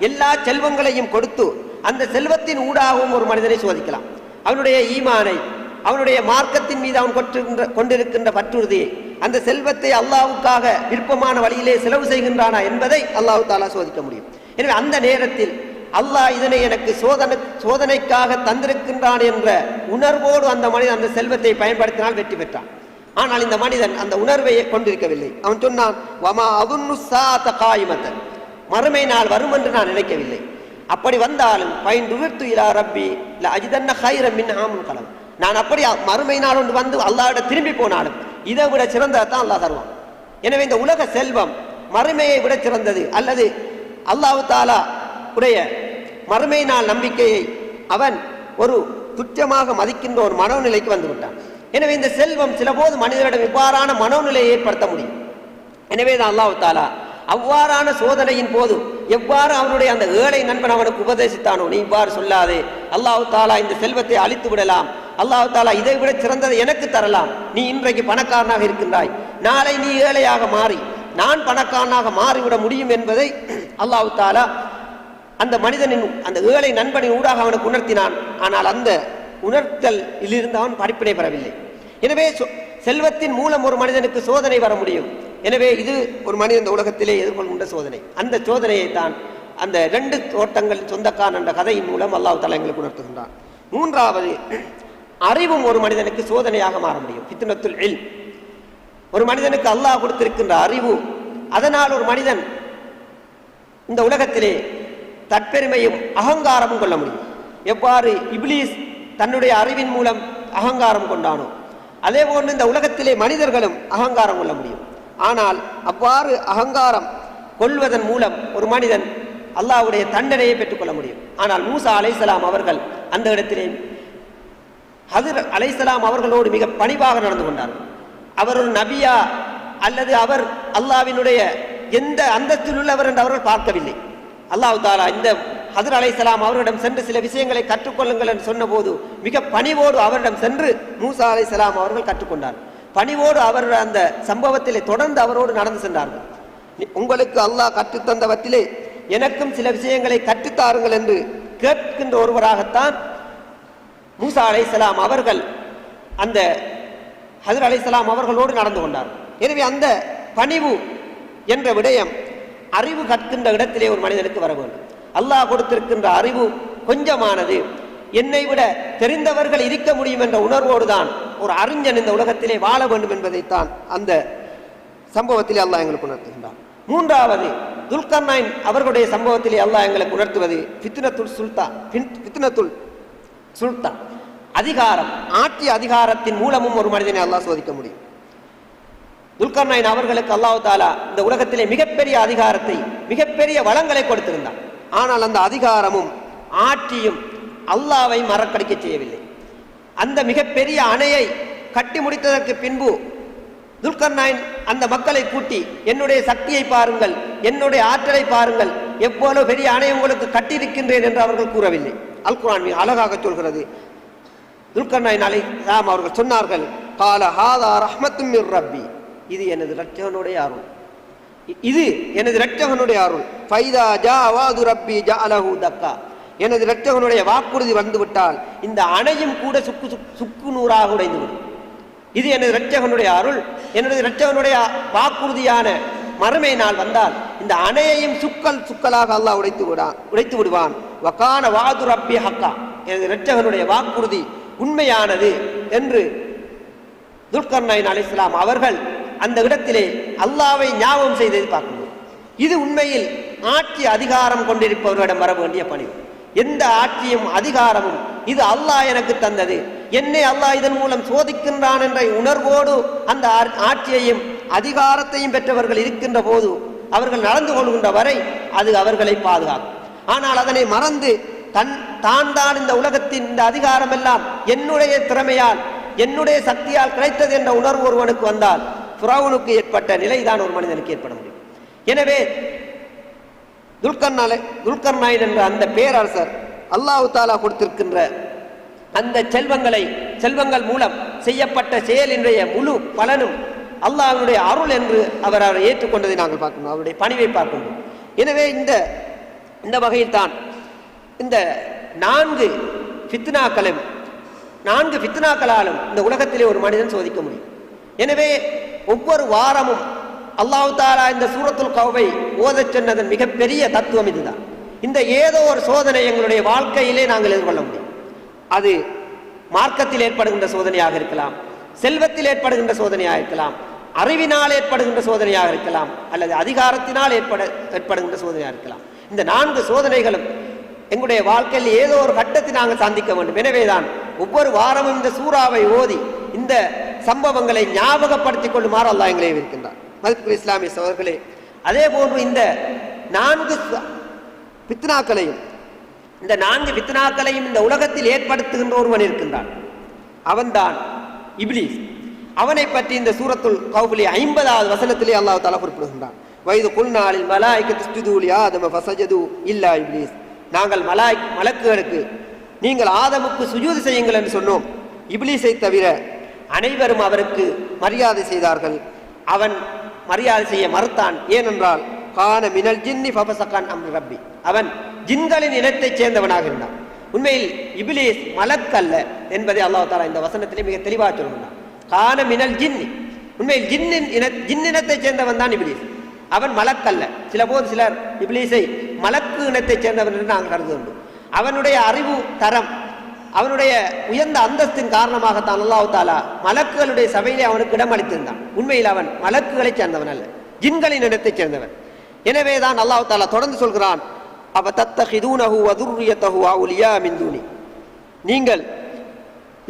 எல்லா செல்வங்களையும் கொடுத்து அந்த செல்வத்தின் ஊடாகவும் ஒரு மனிதனை சோதிக்கலாம். அவனுடைய ஈமானை, அவனுடைய மார்க்கத்தின் மீது அவன் கொண்டிருக்கின்ற பற்றுறுதியை, அந்த செல்வத்தை அல்லாஹ்வுக்காக விருப்பமான வழியிலே செலவு செய்கின்றானா என்பதை அல்லாஹ் தஆலா சோதிக்க முடியும். எனவே அந்த நேரத்தில் அல்லாஹ் இதனை எனக்கு சோதனைக்காக தந்திருக்கின்றான் என்ற உணர்வோடு அந்த மனிதன் அந்த செல்வத்தை பயன்படுத்தினால் வெற்றி பெற்றான். ஆனால் இந்த மனிதன் அந்த உணர்வை கொண்டிருக்கவில்லை. அவன் சொன்னான், வமா அதுன்னு ஸாஅத காயிமத்தன், மறுமை நாள் வரும் என்று நான் நினைக்கவில்லை. அப்படி வந்தாலும் பைன்றுவிர்த்து இலா ரப்பி ல அஜிதன்ன கைரம் மின்ஹா முன்கலம், நான் அப்படி மறுமை நாள் ஒன்று வந்து அல்லாஹ்விடம் திரும்பி போனாலும் இதை விட சிறந்ததான் அல்லாஹ் தருவான். எனவே இந்த உலக செல்வம் மறுமையை விட சிறந்தது, அல்லது அல்லாஹ் தஆலா உடைய மறுமை நாள் நம்பிக்கையை அவன் ஒரு துச்சமாக மதிக்கின்ற ஒரு மனோநிலைக்கு வந்து விட்டான். எனவே இந்த செல்வம் சில போது மனிதரிடம் இவ்வாறான மனோநிலையை ஏற்படுத்த முடியும். எனவே தான் அல்லாஹ் தஆலா அவ்வாறான சோதனையின் போது எவ்வாறு அவனுடைய அந்த ஏழை நண்பன் அவனுக்கு உபதேசித்தானோ, நீ இவ்வாறு சொல்லாதே, அல்லாஹ் தஆலா இந்த செல்வத்தை அழித்து விடலாம், அல்லாஹ் தஆலா இதை விட சிறந்ததை எனக்கு தரலாம், நீ இன்றைக்கு பணக்காரனாக இருக்கின்றாய், நாளை நீ ஏழையாக மாறி நான் பணக்காரனாக மாறிவிட முடியும் என்பதை அல்லாஹ் தஆலா அந்த மனிதனின் அந்த ஏழை நண்பனின் ஊடாக அவனுக்கு உணர்த்தினான். ஆனால் அந்த உணர்த்தலில் இருந்து அவன் படிப்பினை பெறவில்லை. எனவே செல்வத்தின் மூலம் ஒரு மனிதனுக்கு சோதனை வர முடியும். எனவே இது ஒரு மனிதன் இந்த உலகத்திலே எதிர்கொள்கின்ற சோதனை. அந்த சோதனையை தான் அந்த 2 தோட்டங்கள் சொந்தக்காரன் என்ற கதையின் மூலம் அல்லாஹ் தஆலா எங்களுக்கு உணர்த்துகின்றான். மூன்றாவது, அறிவும் ஒரு மனிதனுக்கு சோதனையாக மாற முடியும். ஃபித்னத்துல் இல்ம், ஒரு மனிதனுக்கு அல்லாஹ் கொடுத்திருக்கின்ற அறிவு, அதனால் ஒரு மனிதன் இந்த உலகத்திலே தற்பெருமையும் அகங்காரமும் கொள்ள முடியும். எவ்வாறு இப்லீஸ் தன்னுடைய அறிவின் மூலம் அகங்காரம் கொண்டானோ, அதே போன்று இந்த உலகத்திலே மனிதர்களும் அகங்காரம் கொள்ள முடியும். ஆனால் அவ்வாறு அகங்காரம் கொள்வதன் மூலம் ஒரு மனிதன் அல்லாஹ்வுடைய தண்டனையை பெற்றுக்கொள்ள முடியும். ஆனால் மூசா அலைஹிஸ்ஸலாம் அவர்கள் அந்த இடத்திலே ஹிதர் அலைஹிஸ்ஸலாம் அவர்களோடு மிக பணிவாக நடந்து கொண்டார்கள். அவர் ஒரு நபியா அல்லது அவர் அல்லாஹ்வினுடைய எந்த அந்தஸ்தில் உள்ளவர் என்று அவர்கள் பார்க்கவில்லை. அல்லாஹ் தஆலா இந்த ஹிதர் அலைஹிஸ்ஸலாம் அவரிடம் சென்று சில விஷயங்களை கற்றுக்கொள்ளுங்கள் என்று சொன்னபோது மிக பணிவோடு அவரிடம் சென்று மூசா அலைஹிஸ்ஸலாம் அவர்கள் கற்றுக்கொண்டார். பணிவோடு அவர் அந்த சம்பவத்திலே தொடர்ந்து அவரோடு நடந்து சென்றார்கள். உங்களுக்கு அல்லாஹ் கற்றுத்தந்தவற்றிலே எனக்கும் சில விஷயங்களை கற்றுத்தாருங்கள் என்று கேட்கின்ற ஒருவராகத்தான் மூசா அலைஹிஸ்ஸலாம் அவர்கள் அந்த ஹிதர் அலைஹிஸ்ஸலாம் அவர்களோடு நடந்து கொண்டார். எனவே அந்த பணிவு என்ற விடயம் அறிவு கற்கின்ற இடத்திலே ஒரு மனிதனுக்கு வர வேண்டும். அல்லாஹ் கொடுத்திருக்கின்ற அறிவு கொஞ்சமானது, என்னை விட தெரிந்தவர்கள் இருக்க முடியும் என்ற உணர்வோடு தான் ஒரு அறிஞன் இந்த உலகத்திலே வாழ வேண்டும் என்பதைத்தான் அந்த சம்பவத்திலே அல்லாஹ் எங்களுக்கு உணர்த்துகின்றான். மூன்றாவது, துல்கர்னைன் அவர்களுடைய சம்பவத்திலே அல்லாஹ் எங்களுக்கு உணர்த்துவது ஃபித்னத்துல் சுல்தான், அதிகாரம், ஆட்சி அதிகாரத்தின் மூலமும் ஒரு மனிதனை அல்லாஹ் சோதிக்க முடியும். துல்கர்னைன் அவர்களுக்கு அல்லாஹ் தஆலா இந்த உலகத்திலே மிகப்பெரிய அதிகாரத்தை, மிகப்பெரிய வளங்களை கொடுத்திருந்தான். ஆனால் அந்த அதிகாரமும் ஆட்சியும் அல்லாஹ்வை மறக்கடிக்க செய்யவில்லை. அந்த மிகப்பெரிய அணையை கட்டி முடித்ததற்கு பின்பு துல்கர்னைன் அந்த மக்களை கூட்டி, என்னுடைய சக்தியை பாருங்கள், என்னுடைய ஆற்றலை பாருங்கள், எவ்வளவு பெரிய அணை உங்களுக்கு கட்டியிருக்கின்றேன் என்று அவர்கள் கூறவில்லை. அல் குர்ஆன் மிக அழகாக சொல்கிறது. துல்கர்னைன் அலைஹிஸ்ஸலாம் அவர்கள் சொன்னார்கள், கால ஹாதா ரஹ்மத்தும் மிர் ரப்பி, இது எனது இரட்சகனுடைய அருள், இது எனது இரட்சகனுடைய அருள். ஃபைதா ஜாவாது ரப்பி ஜஅலஹு தக்கா, எனது இரட்சகனுடைய வாக்குறுதி வந்துவிட்டால் இந்த அணையும் கூட சுக்கு நூறாக உடைந்துவிடும். இது எனது இரட்சகனுடைய அருள், எனது இரட்சகனுடைய வாக்குறுதியான மறுமை நாள் வந்தால் இந்த அணையையும் சுக்கலாக அல்லாஹ் உடைத்து விடுவான். வகான வாது ரப்பி ஹக்கா, எனது இரட்சகனுடைய வாக்குறுதி உண்மையானது என்று துல்கர்னைன் அலைஹிஸ்ஸலாம் அவர்கள் அந்த இடத்திலே அல்லாஹ்வை ஞாபகம் செய்ததை பார்க்கணும். இது உண்மையில் ஆட்சி அதிகாரம் கொண்டிருப்பவர்களிடம் வர வேண்டிய பணிவு. எந்த ஆட்சியும் அதிகாரமும் இது அல்லாஹ் எனக்கு தந்தது, என்னை அல்லாஹ் இதன் மூலம் சோதிக்கின்றான் என்ற உணர்வோடு அந்த ஆட்சியையும் அதிகாரத்தையும் பெற்றவர்கள் இருக்கின்ற போது அவர்கள் நடந்து கொள்கின்ற வரை அது அவர்களை பாதுகாக்கும். ஆனால் அதனை மறந்து தான் இந்த உலகத்தின் இந்த அதிகாரம் எல்லாம் என்னுடைய திறமையால், என்னுடைய சக்தியால் கிடைத்தது என்ற உணர்வு ஒருவனுக்கு வந்தால் ஃபிரௌனுக்கு ஏற்பட்ட நிலைதான் ஒரு மனிதனுக்கு ஏற்பட முடியும். எனவே துல்கர்னைன் என்ற அந்த பேரரசர் அல்லாஹ் தஆலா கொடுத்திருக்கின்ற அந்த செல்வங்கள் மூலம் செய்யப்பட்ட செயலினுடைய முழு பலனும் அல்லாஹ்வுடைய அருள் என்று அவர் ஏற்றுக்கொண்டதை நாங்கள் பார்க்கணும், அவருடைய பணிவை பார்க்கணும். எனவே இந்த வகையில் தான் இந்த 4 ஃபித்னாக்களாலும் இந்த உலகத்திலே ஒரு மனிதன் சோதிக்க முடியும். எனவே ஒவ்வொரு வாரமும் அல்லாஹ் தஆலா இந்த சூரத்துல் கௌஃபை ஓதச் சொன்னதன் மிகப்பெரிய தத்துவம் இதுதான். இந்த ஏதோ ஒரு சோதனை எங்களுடைய வாழ்க்கையிலே நாங்கள் எதிர்கொள்ள முடியும். அது மார்க்கத்தில் ஏற்படுகின்ற சோதனையாக இருக்கலாம், செல்வத்தில் ஏற்படுகின்ற சோதனையாக இருக்கலாம், அறிவினால் ஏற்படுகின்ற சோதனையாக இருக்கலாம், அல்லது அதிகாரத்தினால் ஏற்படுகின்ற சோதனையாக இருக்கலாம். இந்த 4 சோதனைகளும் எங்களுடைய வாழ்க்கையில் ஏதோ ஒரு கட்டத்தை நாங்கள் சந்திக்க வேண்டும். எனவேதான் ஒவ்வொரு வாரமும் இந்த சூறாவை ஓதி இந்த சம்பவங்களை ஞாபகப்படுத்திக் கொள்ளுமாறு அல்லாஹ் எங்களை இருக்கின்றார். மதிப்புக்குரிய இஸ்லாமிய சகோதரர்களே, அதே போன்று இந்த 4 ஃபித்னாக்களையும் இந்த உலகத்தில் ஏற்படுத்துகின்ற ஒருவன் இருக்கின்றான். அவன்தான் இப்லீஸ். அவனை பற்றி இந்த சூரத்துல் கௌஃபிலே 50வது வசனத்திலே அல்லாஹ் தஆலா குறிப்பிடுகின்றான். வைது குல்நாலில் மலாயிகத்து இஸ்ஜுது லி ஆதம ஃபஸஜது இல்லா இப்லீஸ். நாங்கள் மலக்குகளுக்கு நீங்கள் ஆதமுக்கு சுஜூது செய்யுங்கள் என்று சொன்னோம், இப்லீஸை தவிர அனைவரும் அவருக்கு மரியாதை செய்தார்கள். அவன் மரியாதை செய்ய மறுத்தான். ஏனென்றால் கான மினல் ஜின்னி ஃபஃபஸகன் அம்ரி ரப்பி, அவன் ஜின்களின் இனத்தைச் சேர்ந்தவனாக இருந்தான். உண்மையில் இப்லீஸ் மலக்கல்ல என்பதை அல்லாஹ் தஆலா இந்த வசனத்திலே மிக தெளிவாக சொல்கிறான். கான மினல் ஜின்னி, உண்மையில் ஜின்னினத்தைச் சேர்ந்தவன் தான் இப்லீஸ், அவன் மலக்கல்ல. சிலர் இப்லீஸை மலக்கு இனத்தைச் சேர்ந்தவன் என்று நாங்கள் கருதுகின்றோம். அவனுடைய அறிவு தரம், அவனுடைய உயர்ந்த அந்தஸ்தின் காரணமாகத்தான் அல்லாஹ் தஆலா மலக்குகளுடைய சபையிலே அவனுக்கு இடம் அளித்திருந்தான். உண்மையில் அவன் மலக்குகளை சேர்ந்தவன் அல்ல, ஜின்களின் இனத்தைச் சேர்ந்தவன். எனவேதான் அல்லாஹ் தஆலா தொடர்ந்து சொல்கிறான், அவ தத்தஹிதூனஹு வ துர்ரியதஹு அவுலியா மின் தூனி, நீங்கள்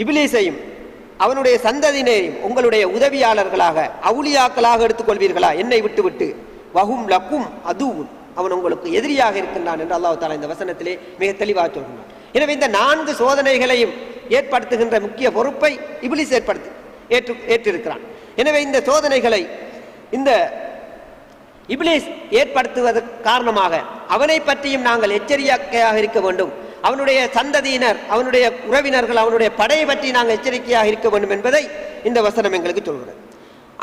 இப்லீஸையும் அவனுடைய சந்ததியினரையும் உங்களுடைய உதவியாளர்களாக அவுலியாக்களாக எடுத்துக்கொள்வீர்களா என்னை விட்டுவிட்டு? வஹும் லக்கும் அதுவும், அவன் உங்களுக்கு எதிரியாக இருக்கின்றான் என்று அல்லாஹ் தஆலா இந்த வசனத்திலே மிக தெளிவாக சொல்கிறான். எனவே இந்த 4 சோதனைகளையும் ஏற்படுத்துகின்ற முக்கிய பொறுப்பை இப்லீஸ் ஏற்றிருக்கிறான். எனவே இந்த சோதனைகளை இந்த இப்லீஸ் ஏற்படுத்துவதற்கு காரணமாக அவனை பற்றியும் நாங்கள் எச்சரிக்கையாக இருக்க வேண்டும். அவனுடைய சந்ததியினர், அவனுடைய உறவினர்கள், அவனுடைய படையை பற்றி நாங்கள் எச்சரிக்கையாக இருக்க வேண்டும் என்பதை இந்த வசனம் எங்களுக்கு சொல்கிறது.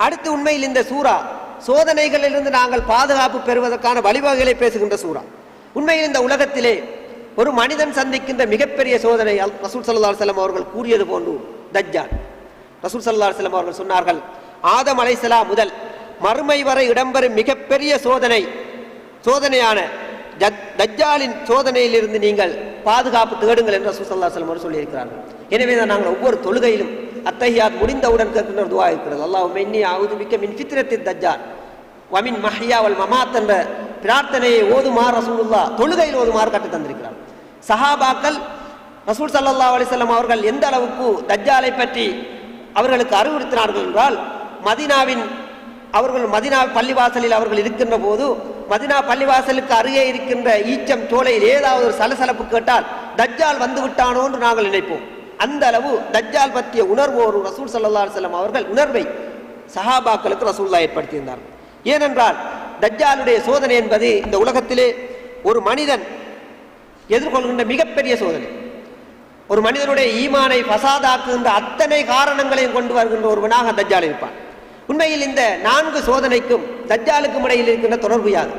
அடுத்து உண்மையில் இந்த சூரா சோதனைகளிலிருந்து நாங்கள் பாதுகாப்பு பெறுவதற்கான வழிவகைகளை பேசுகின்ற சூரா. உண்மையில் இந்த உலகத்திலே ஒரு மனிதன் சந்திக்கின்ற மிகப்பெரிய சோதனை ரசூல் ஸல்லல்லாஹு அலைஹி வஸல்லம் அவர்கள் கூறியது போன்று தஜ்ஜால். ரசூல் ஸல்லல்லாஹு அலைஹி வஸல்லம் அவர்கள் சொன்னார்கள், ஆதம் அலைஹிஸ்ஸலாம் முதல் மறுமை வரை இடம்பெறும் மிகப்பெரிய சோதனையான தஜ்ஜாலின் சோதனையிலிருந்து நீங்கள் பாதுகாப்பு தேடுங்கள் என்று ரசூல் ஸல்லல்லாஹு அலைஹி வஸல்லம் அவர்கள் சொல்லியிருக்கிறார்கள். எனவே தான் நாங்கள் ஒவ்வொரு தொழுகையிலும் அத்தஹியாத் முடிந்தவுடன் கேட்கின்ற ஒரு துஆ இருக்கிறது, அல்லாஹும்ம இன்னி அஊது பிக்க மின் ஃபித்னத்தித் தஜ்ஜால் வ மின் மஹ்யா வல் மமாத் என்ற பிரார்த்தனையை ஓதுமாறு ரசூலுல்லாஹ் தொழுகையில் ஓதுமாறு கற்றுத் தந்திருக்கிறார். சஹாபாக்கள் ரசூல் ஸல்லல்லாஹு அலைஹி வஸல்லம் அவர்கள் எந்த அளவுக்கு தஜ்ஜாலை பற்றி அவர்களுக்கு அறிவுறுத்தினார்கள் என்றால், மதீனா பள்ளிவாசலில் அவர்கள் இருக்கின்ற போது மதீனா பள்ளிவாசலுக்கு அருகே இருக்கின்ற ஈச்சம் சோலையில் ஏதாவது ஒரு சலசலப்பு கேட்டால் தஜ்ஜால் வந்து விட்டானோ என்று நாங்கள் நினைப்போம். அந்த அளவு தஜ்ஜால் பற்றிய உணர்வு ஒரு ரசூல் ஸல்லல்லாஹு அலைஹி வஸல்லம் அவர்கள் உணர்வை சஹாபாக்களுக்கு ரசூலுல்லாஹ் ஏற்படுத்தியிருந்தார்கள். ஏனென்றால் தஜ்ஜாலுடைய சோதனை என்பது இந்த உலகத்திலே ஒரு மனிதன் எதிர்கொள்கின்ற மிகப்பெரிய சோதனை. ஒரு மனிதனுடைய ஈமானை ஃபசாதாக்குகின்ற அத்தனை காரணங்களையும் கொண்டு வருகின்ற ஒருவனாக தஜ்ஜால் இருப்பான். உண்மையில் இந்த 4 சோதனைக்கும் தஜ்ஜாலுக்கும் இடையில் இருக்கின்ற தொடர்பு யாது?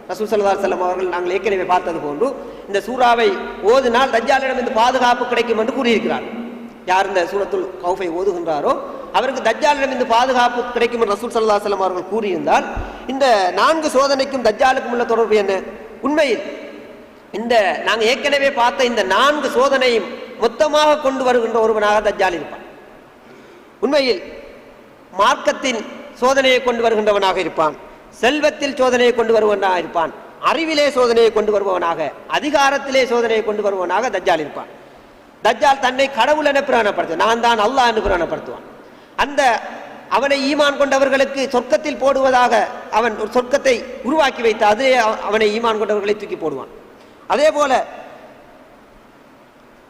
ரசூல் ஸல்லல்லாஹு அலைஹி வஸல்லம் அவர்கள் நாங்கள் ஏற்கனவே பார்த்தது போன்று இந்த சூறாவை ஓதினால் தஜ்ஜாலிடம் இந்த பாதுகாப்பு கிடைக்கும் என்று கூறியிருக்கிறார். யார் இந்த சூரத்துல் கௌஃபை ஓதுகின்றாரோ அவருக்கு தஜ்ஜாலிடம் இந்த பாதுகாப்பு கிடைக்கும் என்று ரசூல் ஸல்லல்லாஹு அலைஹி வஸல்லம் அவர்கள் கூறியிருந்தால், இந்த 4 சோதனைக்கும் தஜ்ஜாலுக்கும் உள்ள தொடர்பு என்ன? உண்மையில் இந்த நாங்கள் ஏற்கனவே பார்த்த இந்த 4 சோதனையும் மொத்தமாக கொண்டு வருகின்ற ஒருவனாக தஜ்ஜால் இருப்பான். உண்மையில் மார்க்கத்தின் சோதனையை கொண்டு வருகின்றவனாக இருப்பான், செல்வத்தில் சோதனையை கொண்டு வருவனாக இருப்பான், அறிவிலே சோதனையை கொண்டு வருபவனாக, அதிகாரத்திலே சோதனையை கொண்டு வருவனாக தஜ்ஜால் இருப்பான். தஜ்ஜால் தன்னை கடவுள் என பிரகடனப்படுத்துவான், நான் தான் அல்லாஹ் என்று பிரகடனப்படுத்துவான். அவனை ஈமான் கொண்டவர்களுக்கு சொர்க்கத்தில் போடுவதாக அவன் ஒரு சொர்க்கத்தை உருவாக்கி வைத்து அதே அவனை ஈமான் கொண்டவர்களை தூக்கி போடுவான். அதே போல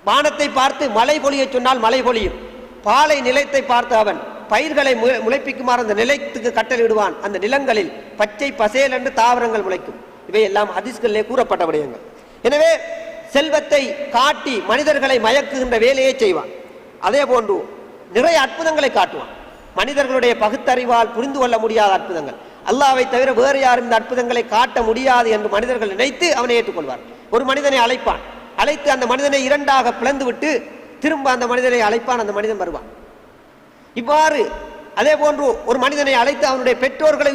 வானத்தை பார்த்து மழை பொழிய சொன்னால் மழை பொழியும், பாலை நிலத்தை பார்த்து அவன் பயிர்களை முளைப்பிக்குமாறு அந்த நிலத்துக்கு கட்டளையிடுவான், அந்த நிலங்களில் பச்சை பசேல் என்று தாவரங்கள் முளைக்கும். இவை எல்லாம் ஹதீஸ்களிலே கூறப்பட்ட விடயங்கள். எனவே செல்வத்தை காட்டி மனிதர்களை மயக்குகின்ற வேலையை செய்வான். அதே போன்று நிறைய அற்புதங்களை காட்டுவான், மனிதர்களுடைய பகுத்தறிவால் புரிந்து கொள்ள முடியாத அற்புதங்கள், அல்லாஹ்வை தவிர வேறு யாரும் இந்த அற்புதங்களை காட்ட முடியாது என்று மனிதர்கள் நினைத்து அவனை ஏற்றுக்கொள்வார். ஒரு மனிதனை அழைத்து அந்த மனிதனை 2ஆக பிளந்து விட்டு திரும்ப அந்த மனிதனை அழைப்பான், அந்த மனிதன் வருவான். இவ்வாறு அதே போன்று ஒரு மனிதனை அழைத்து அவனுடைய பெற்றோர்களை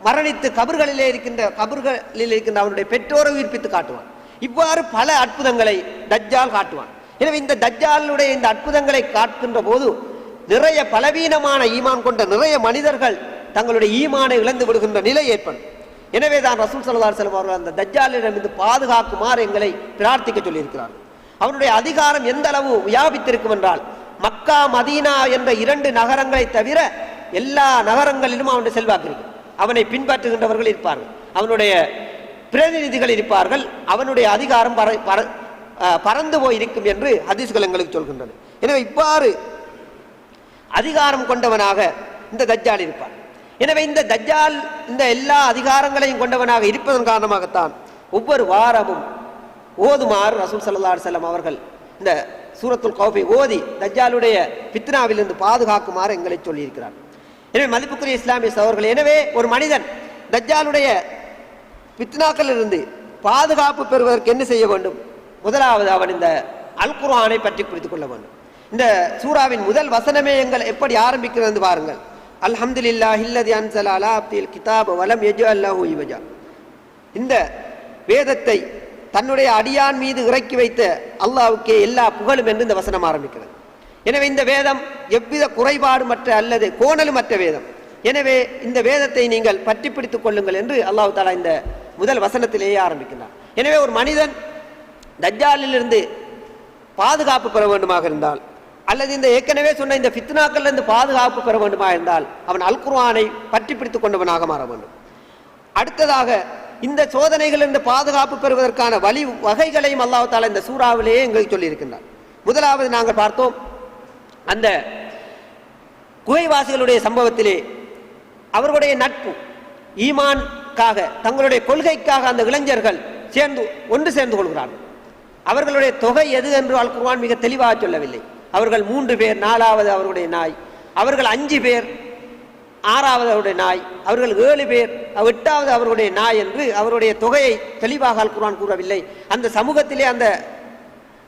மரணித்து கபர்களில் இருக்கின்ற அவனுடைய பெற்றோரை உயிர்ப்பித்து காட்டுவான். இவ்வாறு பல அற்புதங்களை தஜ்ஜால் காட்டுவான். எனவே இந்த தஜ்ஜாலுடைய இந்த அற்புதங்களை காட்டுகின்ற போது நிறைய பலவீனமான ஈமான் கொண்ட நிறைய மனிதர்கள் தங்களுடைய ஈமானை இழந்து விடுகின்ற நிலை ஏற்படும். எனவே தான் ரசூல் ஸல்லல்லாஹு அலைஹி வஸல்லம் அவர்கள் அந்த தஜ்ஜாலிடமிருந்து பாதுகாக்குமாறு எங்களை பிரார்த்திக்க சொல்லியிருக்கிறார். அவனுடைய அதிகாரம் எந்த அளவு வியாபித்திருக்கும் என்றால், மக்கா மதீனா என்ற 2 நகரங்களை தவிர எல்லா நகரங்களிலும் அவனுடைய செல்வாக்கு இருக்கு. அவனை பின்பற்றுகின்றவர்கள் இருப்பார்கள், அவனுடைய பிரதிநிதிகள் இருப்பார்கள், அவனுடைய அதிகாரம் பறந்து போய் இருக்கும் என்று ஹதீஸ்கள் எங்களுக்கு சொல்கின்றன. எனவே இவ்வாறு அதிகாரம் கொண்டவனாக இந்த தஜ்ஜால் இருப்பான். எனவே இந்த தஜ்ஜால் இந்த எல்லா அதிகாரங்களையும் கொண்டவனாக இருப்பதன் காரணமாகத்தான் ஒவ்வொரு வாரமும் ஓதுமாறு ரசூல் ஸல்லல்லாஹு அலைஹி வஸல்லம் அவர்கள் இந்த சூரத்துல் கௌஃபை ஓதி தஜ்ஜாலுடைய ஃபித்னாவிலிருந்து பாதுகாக்குமாறு எங்களை சொல்லியிருக்கிறார். எனவே மதிப்புக்குரிய இஸ்லாமிய சகோதரர்கள், எனவே ஒரு மனிதன் தஜ்ஜாலுடைய ஃபித்னாக்களிலிருந்து பாதுகாப்பு பெறுவதற்கு என்ன செய்ய வேண்டும்? முதலாவது அவன் இந்த அல் குர்ஆனை பற்றி புரிந்து கொள்ள வேண்டும். இந்த சூராவின் முதல் வசனமே எங்கள் எப்படி ஆரம்பிக்கிறது பாருங்கள். அல்ஹம்துலில்லாஹி அல்லதி அன்ஸல அலா அப்தில் கிதாப வலம் யஜ்அல் லஹு இவஜா. இந்த வேதத்தை தன்னுடைய அடியான் மீது இறக்கி வைத்த அல்லாஹ்வுக்கே எல்லா புகழும் என்று இந்த வசனம் ஆரம்பிக்கிறது. எனவே இந்த வேதம் எவ்வித குறைபாடுமற்ற அல்லது கோணலுமற்ற வேதம். எனவே இந்த வேதத்தை நீங்கள் பற்றி பிடித்துக் கொள்ளுங்கள் என்று அல்லாஹ் தஆலா இந்த முதல் வசனத்திலேயே ஆரம்பிக்கிறார். எனவே ஒரு மனிதன் தஜ்ஜாலிலிருந்து பாதுகாப்பு பெற வேண்டுமாக இருந்தால், அல்லது இந்த ஏற்கனவே சொன்ன இந்த ஃபித்னாக்களிலிருந்து பாதுகாப்பு பெற வேண்டுமா இருந்தால், அவன் அல் குர்ஆனை பற்றி பிடித்துக் கொண்டவனாக மாற வேண்டும். அடுத்ததாக இந்த சோதனைகளிலிருந்து பாதுகாப்பு பெறுவதற்கான வழி வகைகளையும் அல்லாஹ் தஆலா இந்த சூறாவிலேயே எங்களுக்கு சொல்லியிருக்கின்றார். முதலாவது நாங்கள் பார்த்தோம், அந்த குகைவாசிகளுடைய சம்பவத்திலே அவர்களுடைய நட்பு ஈமான்காக தங்களுடைய கொள்கைக்காக அந்த இளைஞர்கள் ஒன்று சேர்ந்து கொள்கிறார்கள். அவர்களுடைய தொகை எது என்று அல் குர்ஆன் மிக தெளிவாக சொல்லவில்லை. அவர்கள் 3 பேர், 4வது அவருடைய நாய். அவர்கள் 5 பேர், 6வது அவருடைய நாய். அவர்கள் 7 பேர், 8வது அவருடைய நாய் என்று அவருடைய தொகையை தெளிவாக அல் குர்ஆன் கூறவில்லை. அந்த சமூகத்திலே அந்த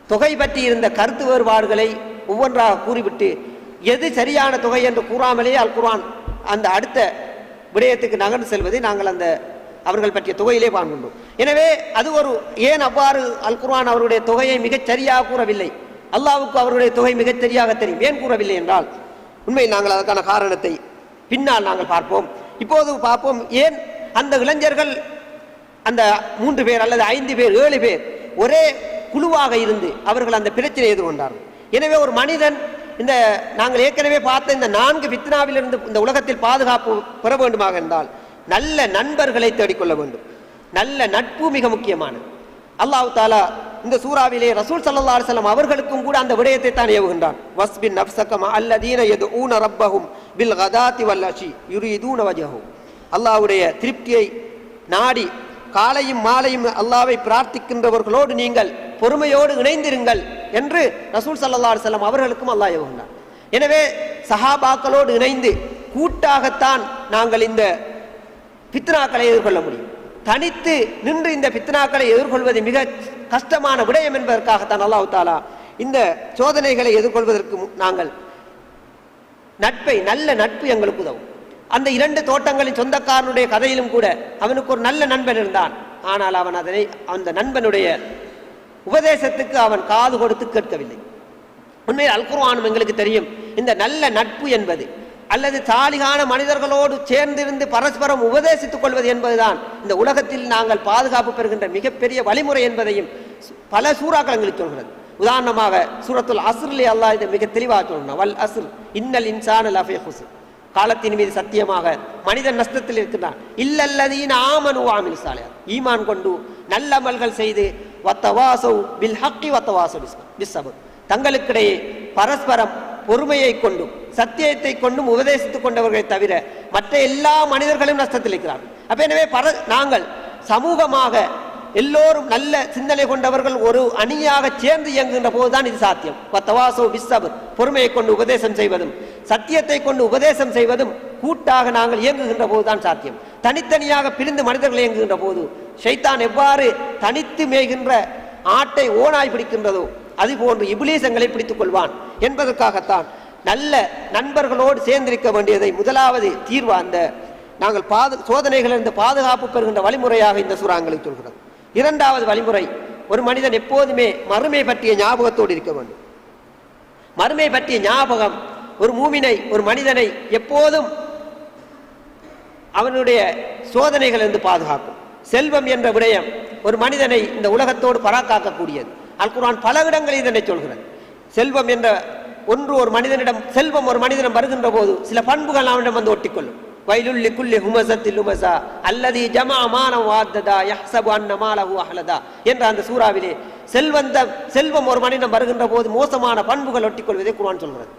தொகை பற்றி இருந்த கருத்து வேறுபாடுகளை ஒவ்வொன்றாக கூறிவிட்டு எது சரியான தொகை என்று கூறாமலே அல் குர்ஆன் அந்த அடுத்த விடயத்துக்கு நகர்ந்து செல்வதை நாங்கள் அந்த அவர்கள் பற்றிய தொகையிலே காண்கின்றோம். எனவே அது ஒரு ஏன் அவ்வாறு அல் குர்ஆன் அவருடைய தொகையை மிகச் சரியாக கூறவில்லை? அல்லாஹ்வுக்கு அவருடைய தொகை மிகச் சரியாக தெரியும். ஏன் கூறவில்லை என்றால், உண்மையில் நாங்கள் அதற்கான காரணத்தை பின்னால் நாங்கள் பார்ப்போம். இப்போது பார்ப்போம், ஏன் அந்த இளைஞர்கள் அந்த 3 பேர் அல்லது 5 பேர் 7 பேர் ஒரே குழுவாக இருந்து அவர்கள் அந்த பிரச்சனையை எதிர்கொண்டார்கள். எனவே ஒரு மனிதன் இந்த நாங்கள் ஏற்கனவே பார்த்த இந்த 4 ஃபித்னாவிலிருந்து இந்த உலகத்தில் பாதுகாப்பு பெற வேண்டுமாக இருந்தால் நல்ல நண்பர்களை தேடிக்கொள்ள வேண்டும். நல்ல நட்பு மிக முக்கியமானது. அல்லாஹ் தஆலா இந்த சூறாவிலே ரசூல் ஸல்லல்லாஹு அலைஹி வஸல்லம் அவர்களுக்கும் கூட அந்த விடயத்தை தான் ஏவுகின்றான். வஸ்பின் நஃப்ஸக மஅல்லதீன யதுஊன ரப்பஹும் பில் கதாத்தி வல் அஷி யுரீதுன வஜஹு. அல்லாஹ்வுடைய திருப்தியை நாடி காலையும் மாலையும் அல்லாஹ்வை பிரார்த்திக்கின்றவர்களோடு நீங்கள் பொறுமையோடு இணைந்திருங்கள் என்று ரசூல் ஸல்லல்லாஹு அலைஹி வஸல்லம் அவர்களுக்கும் அல்லாஹ் ஏவுகின்றான். எனவே சஹாபாக்களோடு இணைந்து கூட்டாகத்தான் நாங்கள் இந்த ஃபித்னாக்களை எதிர்கொள்ள முடியும். தனித்து நின்று இந்த ஃபித்னாக்களை எதிர்கொள்வது மிக கஷ்டமான விடயம் என்பதற்காகத்தான் அல்லாஹ் தஆலா இந்த சோதனைகளை எதிர்கொள்வதற்கு நாங்கள் நல்ல நட்பு எங்களுக்கு உதவும். அந்த 2 தோட்டங்களின் சொந்தக்காரனுடைய கதையிலும் கூட அவனுக்கு ஒரு நல்ல நண்பன் இருந்தான். ஆனால் அவன் அந்த நண்பனுடைய உபதேசத்துக்கு அவன் காது கொடுத்து கேட்கவில்லை. உண்மையில் அல் குர்ஆனும் எங்களுக்கு தெரியும், இந்த நல்ல நட்பு என்பது அல்லது சாலிகான மனிதர்களோடு சேர்ந்திருந்து பரஸ்பரம் உபதேசித்துக் கொள்வது என்பதுதான் இந்த உலகத்தில் நாங்கள் பாதுகாப்பு பெறுகின்ற மிகப்பெரிய வழிமுறை என்பதையும் பல சூறாக்கள் எங்களுக்கு சொல்கிறது. உதாரணமாக சூரத்துல் அஸ்ரிலே அல்லாஹ் இதை மிக தெளிவாக சொல்கிறான். வல் அஸ்ர் இன்னல் இன்சான லஃபீ குஸ்ர். காலத்தின் மீது சத்தியமாக மனிதன் நஷ்டத்தில் இருக்கிறான். இல்லல்லதீன ஆமனு வ அமிலு ஸாலிஹாத். ஈமான் கொண்டு நல்ல அமல்கள் செய்து வத்தவாஸு பில் ஹக்கி வத்தவாஸு பிஸ் ஸப்ர். தங்களுக்கிடையே பரஸ்பரம் பொறுமையை கொண்டும் சத்தியத்தை கொண்டும் உபதேசித்துக் கொண்டவர்களை தவிர மற்ற எல்லா மனிதர்களும் நஷ்டத்தில் இருக்கிறார்கள். அப்ப எனவே நாங்கள் சமூகமாக எல்லோரும் நல்ல சிந்தனை கொண்டவர்கள் ஒரு அணியாக சேர்ந்து இயங்குகின்ற போதுதான் இது சாத்தியம். வத்தவாஸு பிஸ் ஸப்ர். பொறுமையை கொண்டு உபதேசம் செய்வதும் சத்தியத்தை கொண்டு உபதேசம் செய்வதும் கூட்டாக நாங்கள் இயங்குகின்ற போதுதான் சாத்தியம். தனித்தனியாக பிரிந்து மனிதர்கள் இயங்குகின்ற போது ஷைத்தான் எவ்வாறு தனித்து மேய்கின்ற ஆட்டை ஓனாய் பிடிக்கின்றதோ அதுபோன்று இப்லீஸ் எங்களை பிடித்துக் கொள்வான் என்பதற்காகத்தான் நல்ல நண்பர்களோடு சேர்ந்திருக்க வேண்டியதை முதலாவது தீர்வு அந்த நாங்கள் சோதனைகளிலிருந்து பாதுகாப்பு பெறுகின்ற வழிமுறையாக இந்த சூறாங்களை சொல்கிறது. 2வது வழிமுறை, ஒரு மனிதன் எப்போதுமே மறுமை பற்றிய ஞாபகத்தோடு இருக்க வேண்டும். மறுமை பற்றிய ஞாபகம் ஒரு மூமினை ஒரு மனிதனை எப்போதும் அவனுடைய சோதனைகளிலிருந்து பாதுகாக்கும். செல்வம் என்ற விடயம் ஒரு மனிதனை இந்த உலகத்தோடு பராக்காக்கக்கூடியது. அல் குர்ஆன் பல இடங்களில் இதனை சொல்கிறது. செல்வம் என்ற ஒன்று ஒரு மனிதனிடம் செல்வம் ஒரு மனிதனிடம் வருகின்ற போது சில பண்புகள் அவனிடம் வந்து ஒட்டிக்கொள்ளும். வைலுல் லிகுல்லி ஹுமஸத்தில் லுமஸா அல்லதி ஜமா மாலம் வாத்ததா யஹ்ஸபு அன்ன மாலஹு அஹ்லதா என்ற அந்த சூறாவிலே செல்வம் ஒரு மனிதனிடம் வருகின்ற போது மோசமான பண்புகள் ஒட்டிக்கொள்வதை குர்ஆன் சொல்கிறது.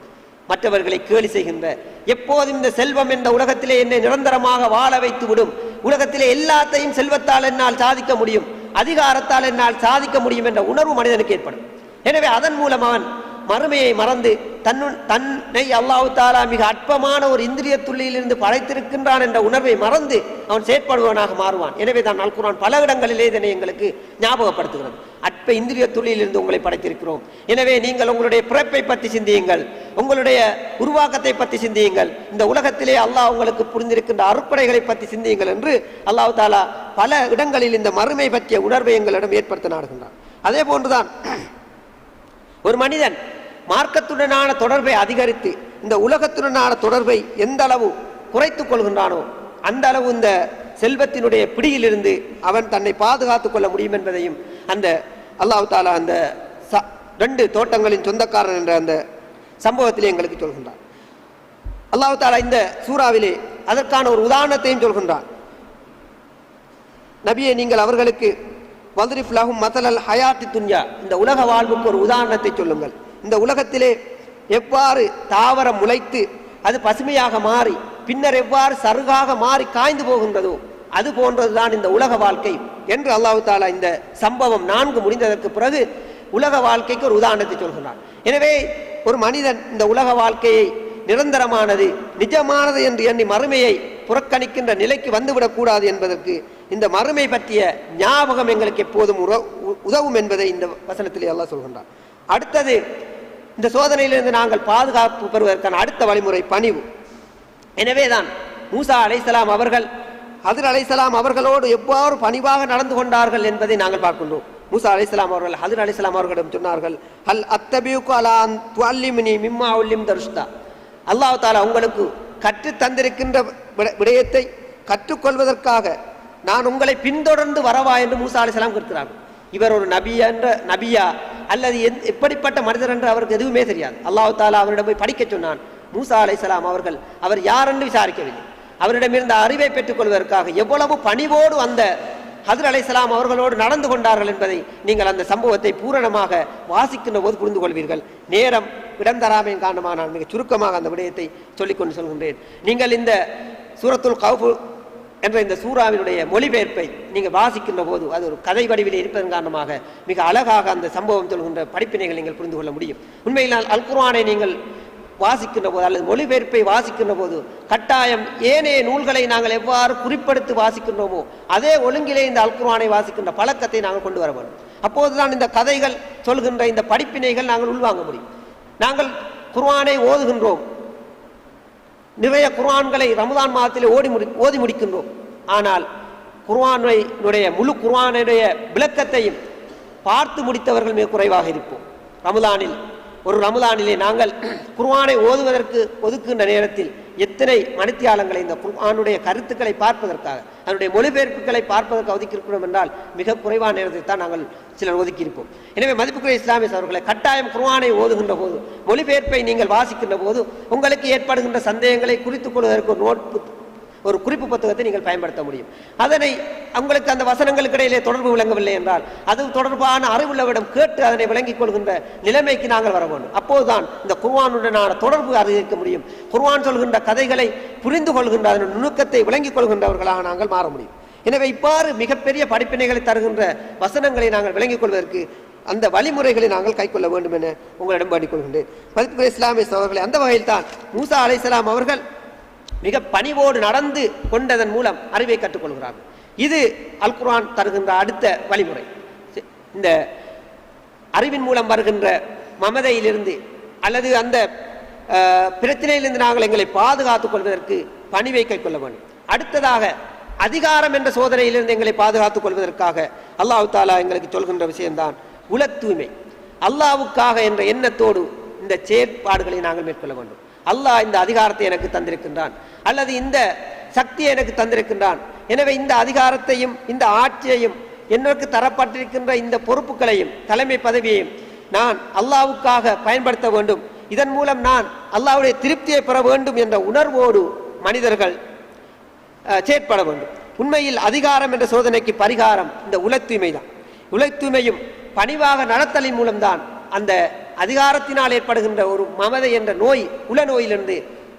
மற்றவர்களை கேலி செய்கின்ற, எப்போதும் இந்த செல்வம் என்ற உலகத்திலே என்னை நிரந்தரமாக வாழ வைத்து விடும், உலகத்திலே எல்லாத்தையும் செல்வத்தால் என்னால் சாதிக்க முடியும், அதிகாரத்தால் என்னால் சாதிக்க முடியும் என்ற உணர்வு மனிதனுக்கு ஏற்படும். எனவே அதன் மூலம் அவன் மறுமையை மறந்து தன்னை அல்லாஹ் தஆலா மிக அற்பமான ஒரு இந்திரிய துள்ளியிலிருந்து படைத்திருக்கின்றான் என்ற உணர்வை மறந்து அவன் செயற்படுவனாக மாறுவான். எனவே தான் அல் குர்ஆன் பல இடங்களிலே இதனை எங்களுக்கு ஞாபகப்படுத்துகிறது. அற்ப இந்திரிய துள்ளியிலிருந்து உங்களை படைத்திருக்கிறோம். எனவே நீங்கள் உங்களுடைய பிறப்பை பற்றி சிந்தியுங்கள், உங்களுடைய உருவாக்கத்தை பற்றி சிந்தியுங்கள், இந்த உலகத்திலே அல்லாஹ் உங்களுக்கு புரிந்திருக்கின்ற அருட்படைகளை பற்றி சிந்தியுங்கள் என்று அல்லாஹ் தஆலா பல இடங்களில் இந்த மறுமை பற்றிய உணர்வை எங்களிடம் ஏற்படுத்த நாடுகின்றான். அதே போன்றுதான் ஒரு மனிதன் மார்க்கத்துடனான தொடர்பை அதிகரித்து இந்த உலகத்துடனான தொடர்பை எந்த அளவு குறைத்துக் கொள்கின்றானோ அந்த அளவு இந்த செல்வத்தினுடைய பிடியிலிருந்து அவன் தன்னை பாதுகாத்துக் கொள்ள முடியும் என்பதையும் அந்த அல்லாஹ் தஆலா அந்த 2 தோட்டங்களின் சொந்தக்காரன் என்ற அந்த சம்பவத்திலே எங்களுக்கு சொல்கின்றான். அல்லாஹ் தஆலா இந்த சூறாவிலே அதற்கான ஒரு உதாரணத்தையும் சொல்கின்றான். நபியே, நீங்கள் அவர்களுக்கு வத்ரிப் லஹும் மஸலல் ஹயாத்தி துன்யா, இந்த உலக வாழ்வுக்கு ஒரு உதாரணத்தை சொல்லுங்கள். இந்த உலகத்திலே எவ்வாறு தாவரம் முளைத்து அது பசுமையாக மாறி பின்னர் எவ்வாறு சருகாக மாறி காய்ந்து போகின்றதோ அது போன்றதுதான் இந்த உலக வாழ்க்கை என்று அல்லாஹ் தஆலா இந்த சம்பவம் 4 முடிந்ததற்கு பிறகு உலக வாழ்க்கைக்கு ஒரு உதாரணத்தை சொல்கிறான். எனவே ஒரு மனிதன் இந்த உலக வாழ்க்கையை நிரந்தரமானது நிஜமானது என்று எண்ணி மறுமையை புறக்கணிக்கின்ற நிலைக்கு வந்துவிடக்கூடாது என்பதற்கு இந்த மறுமை பற்றிய ஞாபகம் எங்களுக்கு எப்போதும் உதவும் என்பதை இந்த வசனத்திலே அல்லாஹ் சொல்கின்றான். அடுத்தது, இந்த சோதனையிலிருந்து நாங்கள் பாதுகாப்பு பெறுவதற்கான அடுத்த வழிமுறை பணிவு. எனவேதான் மூசா அலைஹிஸ்ஸலாம் அவர்கள் ஹித்ர் அலைஹிஸ்ஸலாம் அவர்களோடு எவ்வாறு பணிவாக நடந்து கொண்டார்கள் என்பதை நாங்கள் பார்க்கின்றோம். மூசா அலைஹிஸ்ஸலாம் அவர்கள் ஹித்ர் அலைஹிஸ்ஸலாம் அவர்களிடம் சொன்னார்கள், ஹல் அத்தபியுக அலா அன் துஅல்லிமுனி மிம்மா உல்லிம்த ருஷ்தா, அல்லாஹ் தஆலா உங்களுக்கு கற்று தந்திருக்கின்ற விடயத்தை கற்றுக்கொள்வதற்காக நான் உங்களை பின்தொடர்ந்து வரவா என்று மூசா அலைஹிஸ்ஸலாம் கேட்கிறார்கள். இவர் ஒரு நபியா அல்லது எப்படிப்பட்ட மனிதர் என்று அவருக்கு எதுவுமே தெரியாது. அல்லாஹ் தஆலா அவரிடம் போய் படிக்க சொன்னான். மூசா அலைஹிஸ்ஸலாம் அவர்கள் அவர் யார் என்று விசாரிக்கவில்லை. அவரிடமிருந்த அறிவை பெற்றுக் கொள்வதற்காக எவ்வளவு பணிவோடு அந்த ஹித்ர் அலைஹிஸ்ஸலாம் அவர்களோடு நடந்து கொண்டார்கள் என்பதை நீங்கள் அந்த சம்பவத்தை பூரணமாக வாசிக்கின்ற போது புரிந்து கொள்வீர்கள். நேரம் இடம் தராமையின் காரணமாக நான் மிக சுருக்கமாக அந்த விடயத்தை சொல்லிக்கொண்டு சொல்கின்றேன். நீங்கள் இந்த சூரத்துல் கஹ்ஃப் என்ற இந்த சூறாவினுடைய மொழிபெயர்ப்பை நீங்கள் வாசிக்கின்ற போது அது ஒரு கதை வடிவிலே இருப்பதன் காரணமாக மிக அழகாக அந்த சம்பவம் சொல்கின்ற படிப்பினைகள் நீங்கள் புரிந்து கொள்ள முடியும். உண்மையில் அல் குர்ஆனை நீங்கள் வாசிக்கின்ற போது அல்லது மொழிபெயர்ப்பை வாசிக்கின்ற போது கட்டாயம் ஏனைய நூல்களை நாங்கள் எவ்வாறு குறிப்பெடுத்து வாசிக்கின்றோமோ அதே ஒழுங்கிலே இந்த அல் குர்ஆனை வாசிக்கின்ற பழக்கத்தை நாங்கள் கொண்டு வர வேண்டும். அப்போதுதான் இந்த கதைகள் சொல்கின்ற இந்த படிப்பினைகள் நாங்கள் உள்வாங்க முடியும். நாங்கள் குர்ஆனை ஓதுகின்றோம், நிறைய குர்ஆன்களை ரமதான் மாதத்திலே ஓதி முடிக்கின்றோம். ஆனால் குர்ஆனுடைய முழு குர்ஆனுடைய விளக்கத்தையும் பார்த்து முடித்தவர்கள் மிக குறைவாக இருப்போம். ஒரு ரமதானிலே நாங்கள் குர்ஆனை ஓதுவதற்கு ஒதுக்குகின்ற நேரத்தில் எத்தனை மணித்தியாலங்களை இந்த குர்ஆனுடைய கருத்துக்களை பார்ப்பதற்காக அதனுடைய மொழிபெயர்ப்புகளை பார்ப்பதற்கு ஒதுக்கியிருக்கிறோம் என்றால் மிக குறைவான நேரத்தில் தான் நாங்கள் சிலர் ஒதுக்கியிருப்போம். எனவே மதிப்புக்குரிய இஸ்லாமிய அவர்களை கட்டாயம் குர்ஆனை ஓதுகின்ற போது மொழிபெயர்ப்பை நீங்கள் வாசிக்கின்ற போது உங்களுக்கு ஏற்படுகின்ற சந்தேகங்களை குறித்துக் கொள்வதற்கு ஒரு குறிப்பு புத்தகத்தை நீங்கள் பயன்படுத்த முடியும். அதனை உங்களுக்கு அந்த வசனங்களுக்கு இடையிலே தொடர்பு விளங்கவில்லை என்றால் அது தொடர்பான அறிவுள்ளவிடம் கேட்டு அதனை விளங்கிக் கொள்கின்ற நிலைமைக்கு நாங்கள் வர வேண்டும். அப்போதுதான் இந்த குர்ஆனுடனான தொடர்பு அறிவிக்க முடியும். குர்ஆன் சொல்கின்ற கதைகளை புரிந்து கொள்கின்ற அதன் நுணுக்கத்தை விளங்கிக் கொள்கின்றவர்களாக நாங்கள் மாற முடியும். எனவே இவ்வாறு மிகப்பெரிய படிப்பினைகளை தருகின்ற வசனங்களை நாங்கள் விளங்கிக் கொள்வதற்கு அந்த வழிமுறைகளை நாங்கள் கைக்கொள்ள வேண்டும் என உங்களிடம் வேண்டிக் கொள்கின்றேன். மதிப்புக்குரிய இஸ்லாமிய சகோதரர்களே, அந்த வகையில் தான் மூசா அலைஹிஸ்ஸலாம் அவர்கள் மிக பணிவோடு நடந்து கொண்டதன் மூலம் அறிவை கற்றுக்கொள்கிறார்கள். இது அல் குர்ஆன் தருகின்ற அடுத்த வழிமுறை. இந்த அறிவின் மூலம் வருகின்ற மமதையிலிருந்து அல்லது அந்த பிரச்சனையிலிருந்து நாங்கள் எங்களை பாதுகாத்துக் கொள்வதற்கு பணிவை கைக்கொள்ள வேண்டும். அடுத்ததாக அதிகாரம் என்ற சோதனையிலிருந்து எங்களை பாதுகாத்துக் கொள்வதற்காக அல்லாஹ் தஆலா எங்களுக்கு சொல்கின்ற விஷயம்தான் உல தூய்மை. அல்லாஹ்வுக்காக என்ற எண்ணத்தோடு இந்த செயற்பாடுகளை நாங்கள் மேற்கொள்ள வேண்டும். அல்லாஹ் இந்த அதிகாரத்தை எனக்கு தந்திருக்கின்றான் அல்லது இந்த சக்தியை எனக்கு தந்திருக்கின்றான். எனவே இந்த அதிகாரத்தையும் இந்த ஆட்சியையும் எனக்கு தரப்பட்டிருக்கின்ற இந்த பொறுப்புகளையும் தலைமை பதவியையும் நான் அல்லாஹ்வுக்காக பயன்படுத்த வேண்டும். இதன் மூலம் நான் அல்லாஹ்வுடைய திருப்தியை பெற வேண்டும் என்ற உணர்வோடு மனிதர்கள் செயற்பட வேண்டும். உண்மையில் அதிகாரம் என்ற சோதனைக்கு பரிகாரம் இந்த உல தூய்மை தான். உல தூய்மையும் பணிவாக நடத்தலின் மூலம்தான் அந்த அதிகாரத்தினால் ஏற்படுகின்ற ஒரு மமதை என்ற நோய், உள நோயிலிருந்து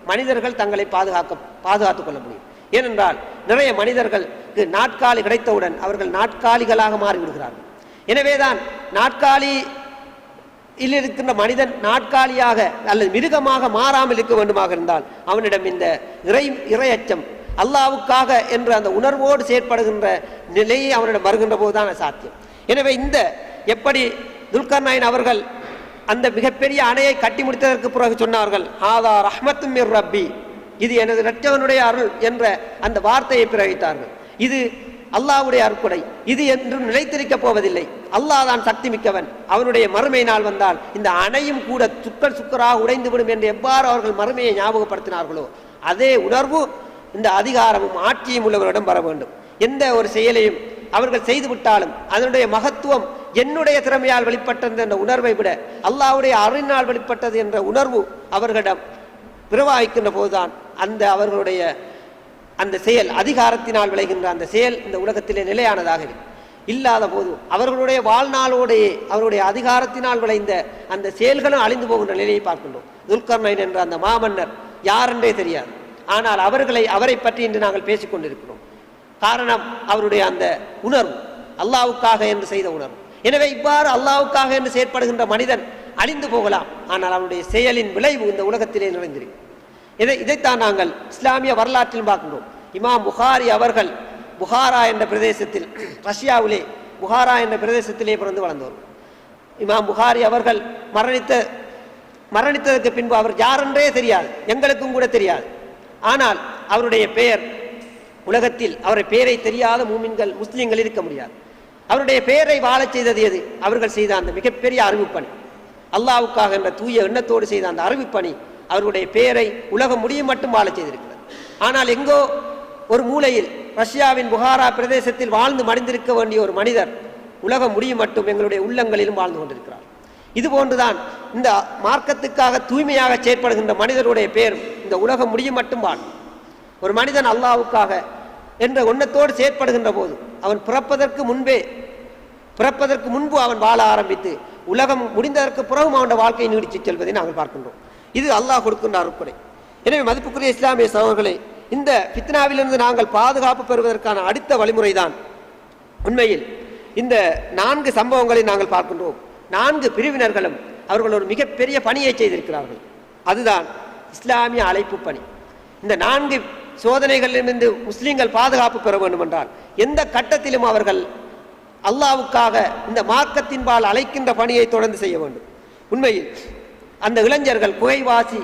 மனிதர்கள் தங்களை பாதுகாத்துக் கொள்ள முடியும். ஏனென்றால் நிறைய மனிதர்களுக்கு நாட்காலி கிடைத்தவுடன் அவர்கள் நாட்காலிகளாக மாறிவிடுகிறார்கள். எனவேதான் நாட்காலியில் இருக்கின்ற மனிதன் நாட்காலியாக அல்லது மிருகமாக மாறாமல் இருக்க வேண்டுமாக இருந்தால் அவனிடம் இந்த இறையச்சம், அல்லாவுக்காக என்ற அந்த உணர்வோடு செயற்படுகின்ற நிலையை அவனிடம் வருகின்ற போதுதான் சாத்தியம். எனவே இந்த எப்படி துல்கர்னைன் அவர்கள் அந்த மிகப்பெரிய அணையை கட்டி முடித்ததற்கு பிறகு சொன்னார்கள், ஹாதா ரஹ்மத்தும் மிர் ரப்பி, இது எனது இரட்சகனுடைய அருள் என்ற அந்த வார்த்தையை பிரயோகித்தார்கள். இது அல்லாஹ்வுடைய அருட்கொடை, இது என்றும் நிலைத்திருக்கப் போவதில்லை, அல்லாஹ் தான் சக்தி மிக்கவன், அவனுடைய மறுமை நாள் வந்தால் இந்த அணையும் கூட சுக்கராக உடைந்துவிடும் என்று எவ்வாறு அவர்கள் மறுமையை ஞாபகப்படுத்தினார்களோ அதே உணர்வு இந்த அதிகாரமும் ஆட்சியும் உள்ளவரிடம் வர வேண்டும். எந்த ஒரு செயலையும் அவர்கள் செய்து விட்டாலும் அதனுடைய மகத்துவம் என்னுடைய திறமையால் வெளிப்பட்டது என்ற உணர்வை விட அல்லாஹ்வுடைய அருளினால் வெளிப்பட்டது என்ற உணர்வு அவர்களிடம் பிரவாகிக்கின்ற போதுதான் அந்த அவர்களுடைய அந்த செயல், அதிகாரத்தினால் விளைகின்ற அந்த செயல் இந்த உலகத்திலே நிலையானதாக இருக்கும். இல்லாத போது அவர்களுடைய வாழ்நாளோடையே அவருடைய அதிகாரத்தினால் விளைந்த அந்த செயல்களும் அழிந்து போகின்ற நிலையை பார்க்கின்றோம். துல்கர்னைன் என்ற அந்த மாமன்னர் யாரென்றே தெரியாது. ஆனால் அவரை பற்றி இன்று நாங்கள் பேசிக் கொண்டிருக்கிறோம். காரணம் அவருடைய அந்த உணர்வு, அல்லாஹ்வுக்காக என்று செய்த உணர்வு. எனவே இவ்வாறு அல்லாஹ்வுக்காக என்று செயற்படுகின்ற மனிதன் அழிந்து போகலாம், ஆனால் அவனுடைய செயலின் விளைவு இந்த உலகத்திலே நிறைந்திருக்கும். இதைத்தான் நாங்கள் இஸ்லாமிய வரலாற்றில் பார்க்கின்றோம். இமாம் புகாரி அவர்கள் புகாரா என்ற பிரதேசத்தில், ரஷ்யாவிலே புகாரா என்ற பிரதேசத்திலே பிறந்து வளர்ந்தவர். இமாம் புகாரி அவர்கள் மரணித்ததற்கு பின்பு அவர் யாரென்றே தெரியாது, எங்களுக்கும் கூட தெரியாது. ஆனால் அவருடைய பெயர் உலகத்தில் அவருடைய பெயரை தெரியாத மூமின்கள் முஸ்லிம்கள் இருக்க முடியாது. அவருடைய பெயரை வாழச் செய்தது எது? அவர்கள் செய்த அந்த மிகப்பெரிய அறிவிப்பணி, அல்லாஹ்வுக்காக என்ற தூய எண்ணத்தோடு செய்த அந்த அறிவிப்பணி அவருடைய பெயரை உலகம் முடியும் மட்டும் வாழச் செய்திருக்கிறது. ஆனால் எங்கோ ஒரு மூலையில் ரஷ்யாவின் புகாரா பிரதேசத்தில் வாழ்ந்து மடிந்திருக்க வேண்டிய ஒரு மனிதர் உலகம் முடியும் மட்டும் எங்களுடைய உள்ளங்களிலும் வாழ்ந்து கொண்டிருக்கிறார். இதுபோன்றுதான் இந்த மார்க்கத்துக்காக தூய்மையாக செயற்படுகின்ற மனிதருடைய பெயர் இந்த உலகம் முடியும் மட்டும் வாழும். ஒரு மனிதன் அல்லாஹ்வுக்காக என்ற எண்ணத்தோடு செயற்படுகின்ற போது அவன் பிறப்பதற்கு முன்பு அவன் வாழ ஆரம்பித்து உலகம் முடிந்ததற்கு பிறகும் அவனுடைய வாழ்க்கையை நீடித்து செல்வதை நாங்கள் பார்க்கின்றோம். இது அல்லாஹ் கொடுக்கின்ற அருட்கொடை. எனவே மதிப்புக்குரிய இஸ்லாமிய சகோதரர்களே, இந்த ஃபித்னாவிலிருந்து நாங்கள் பாதுகாப்பு பெறுவதற்கான அடுத்த வழிமுறைதான் உண்மையில் இந்த 4 சம்பவங்களை நாங்கள் பார்க்கின்றோம். 4 பிரிவினர்களும் அவர்கள் ஒரு மிகப்பெரிய பணியை செய்திருக்கிறார்கள். அதுதான் இஸ்லாமிய அழைப்பு பணி. இந்த 4 சோதனைகளிலிருந்து முஸ்லிம்கள் பாதுகாப்பு பெற வேண்டும் என்றால் எந்த கட்டத்திலும் அவர்கள் அல்லாஹ்வுக்காக இந்த மார்க்கத்தின்பால் அழைக்கின்ற பணியை தொடர்ந்து செய்ய வேண்டும். உண்மையில் அந்த இளைஞர்கள், குகைவாசி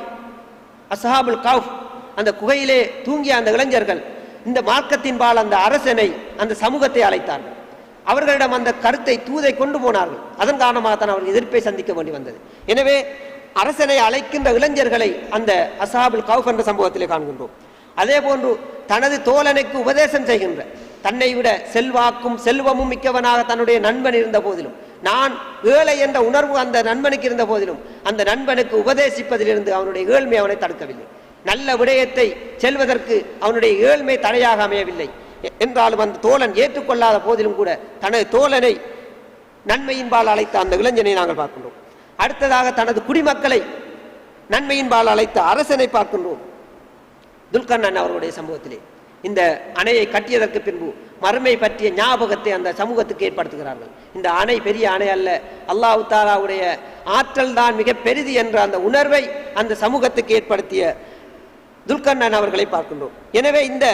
அஸ்ஹாபுல் கஹ்ஃப், அந்த குகையிலே தூங்கிய அந்த இளைஞர்கள் இந்த மார்க்கத்தின்பால் அந்த அரசனை, அந்த சமூகத்தை அழைத்தார்கள். அவர்களிடம் அந்த கருத்தை, தூதை கொண்டு போனார்கள். அதன் காரணமாகத்தான் அவர்கள் எதிர்ப்பை சந்திக்க வேண்டி வந்தது. எனவே அரசனை அழைக்கின்ற இளைஞர்களை அந்த அஸ்ஹாபுல் கஹ்ஃப் என்ற சம்பவத்திலே காண்கின்றோம். அதே போன்று தனது தோழனுக்கு உபதேசம் செய்கின்ற, தன்னை விட செல்வாக்கும் செல்வமும் மிக்கவனாக தன்னுடைய நண்பன் இருந்த போதிலும், நான் ஏழை என்ற உணர்வு அந்த நண்பனுக்கு இருந்த போதிலும் அந்த நண்பனுக்கு உபதேசிப்பதிலிருந்து அவனுடைய ஏழ்மை அவனை தடுக்கவில்லை. நல்ல விடயத்தை செல்வதற்கு அவனுடைய ஏழ்மை தடையாக அமையவில்லை. என்றாலும் அந்த தோழன் ஏற்றுக்கொள்ளாத போதிலும் கூட தனது தோழனை நன்மையின்பால் அழைத்த அந்த இளைஞனை நாங்கள் பார்க்கின்றோம். அடுத்ததாக தனது குடிமக்களை நன்மையின்பால் அழைத்த அரசனை பார்க்கின்றோம். துல்கர்னைன் அவர்களுடைய சமூகத்திலே இந்த அணையை கட்டியதற்கு பின்பு மறுமை பற்றிய ஞாபகத்தை அந்த சமூகத்துக்கு ஏற்படுத்துகிறார்கள். இந்த அணை பெரிய அணை அல்ல, அல்லாஹ் தஆலாவுடைய ஆற்றல் தான் மிக பெரிது என்ற அந்த உணர்வை அந்த சமூகத்துக்கு ஏற்படுத்திய துல்கர்னைன் அவர்களை பார்க்கின்றோம். எனவே இந்த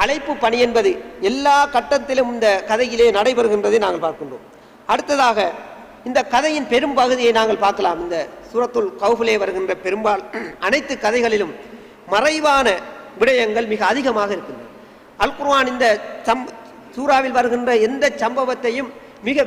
அழைப்பு பணி என்பது எல்லா கட்டத்திலும் இந்த கதையிலே நடைபெறுகின்றதை நாங்கள் பார்க்கின்றோம். அடுத்ததாக இந்த கதையின் பெரும் பகுதியை நாங்கள் பார்க்கலாம். இந்த சூரத்துல் கஹ்ஃபிலே வருகின்ற அனைத்து கதைகளிலும் மறைவான விடயங்கள் மிக அதிகமாக இருக்கின்றன. அல் குர்ஆன் இந்த சூறாவில் வருகின்ற எந்த சம்பவத்தையும் மிக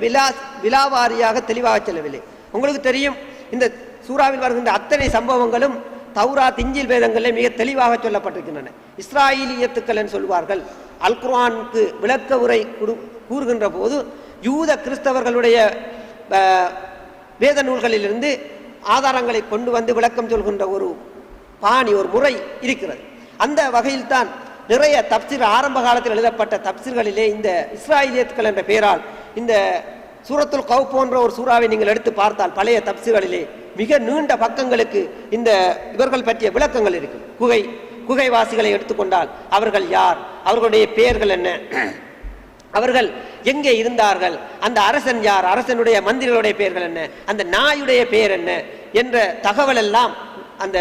விலாவாரியாக தெளிவாக செல்லவில்லை. உங்களுக்கு தெரியும், இந்த சூறாவில் வருகின்ற அத்தனை சம்பவங்களும் தௌராத், இஞ்சில் வேதங்களில் மிக தெளிவாக சொல்லப்பட்டிருக்கின்றன. இஸ்ராயலியத்துக்கள் என்று சொல்வார்கள். அல் குர்ஆனுக்கு விளக்க உரை கூறுகின்ற போது யூத கிறிஸ்தவர்களுடைய வேத நூல்களிலிருந்து ஆதாரங்களை கொண்டு வந்து விளக்கம் சொல்கின்ற ஒரு பாணி, ஒரு முறை இருக்கிறது. அந்த வகையில்தான் நிறைய தப்சீர், ஆரம்ப காலத்தில் எழுதப்பட்ட தப்சீர்களிலே இந்த இஸ்ராயலியத்துக்கள் என்ற பெயரால் இந்த சூரத்துல் கஹ்ஃப் போன்ற ஒரு சூறாவை நீங்கள் எடுத்து பார்த்தால் பழைய தப்சீர்களிலே மிக நீண்ட பக்கங்களுக்கு இந்த இவர்கள் பற்றிய விளக்கங்கள் இருக்கு. குகைவாசிகளை எடுத்துக்கொண்டால் அவர்கள் யார், அவர்களுடைய பெயர்கள் என்ன, அவர்கள் எங்கே இருந்தார்கள், அந்த அரசன் யார், அரசனுடைய மந்திரிகளுடைய பெயர்கள் என்ன, அந்த நாயுடைய பெயர் என்ன என்ற தகவல் எல்லாம் அந்த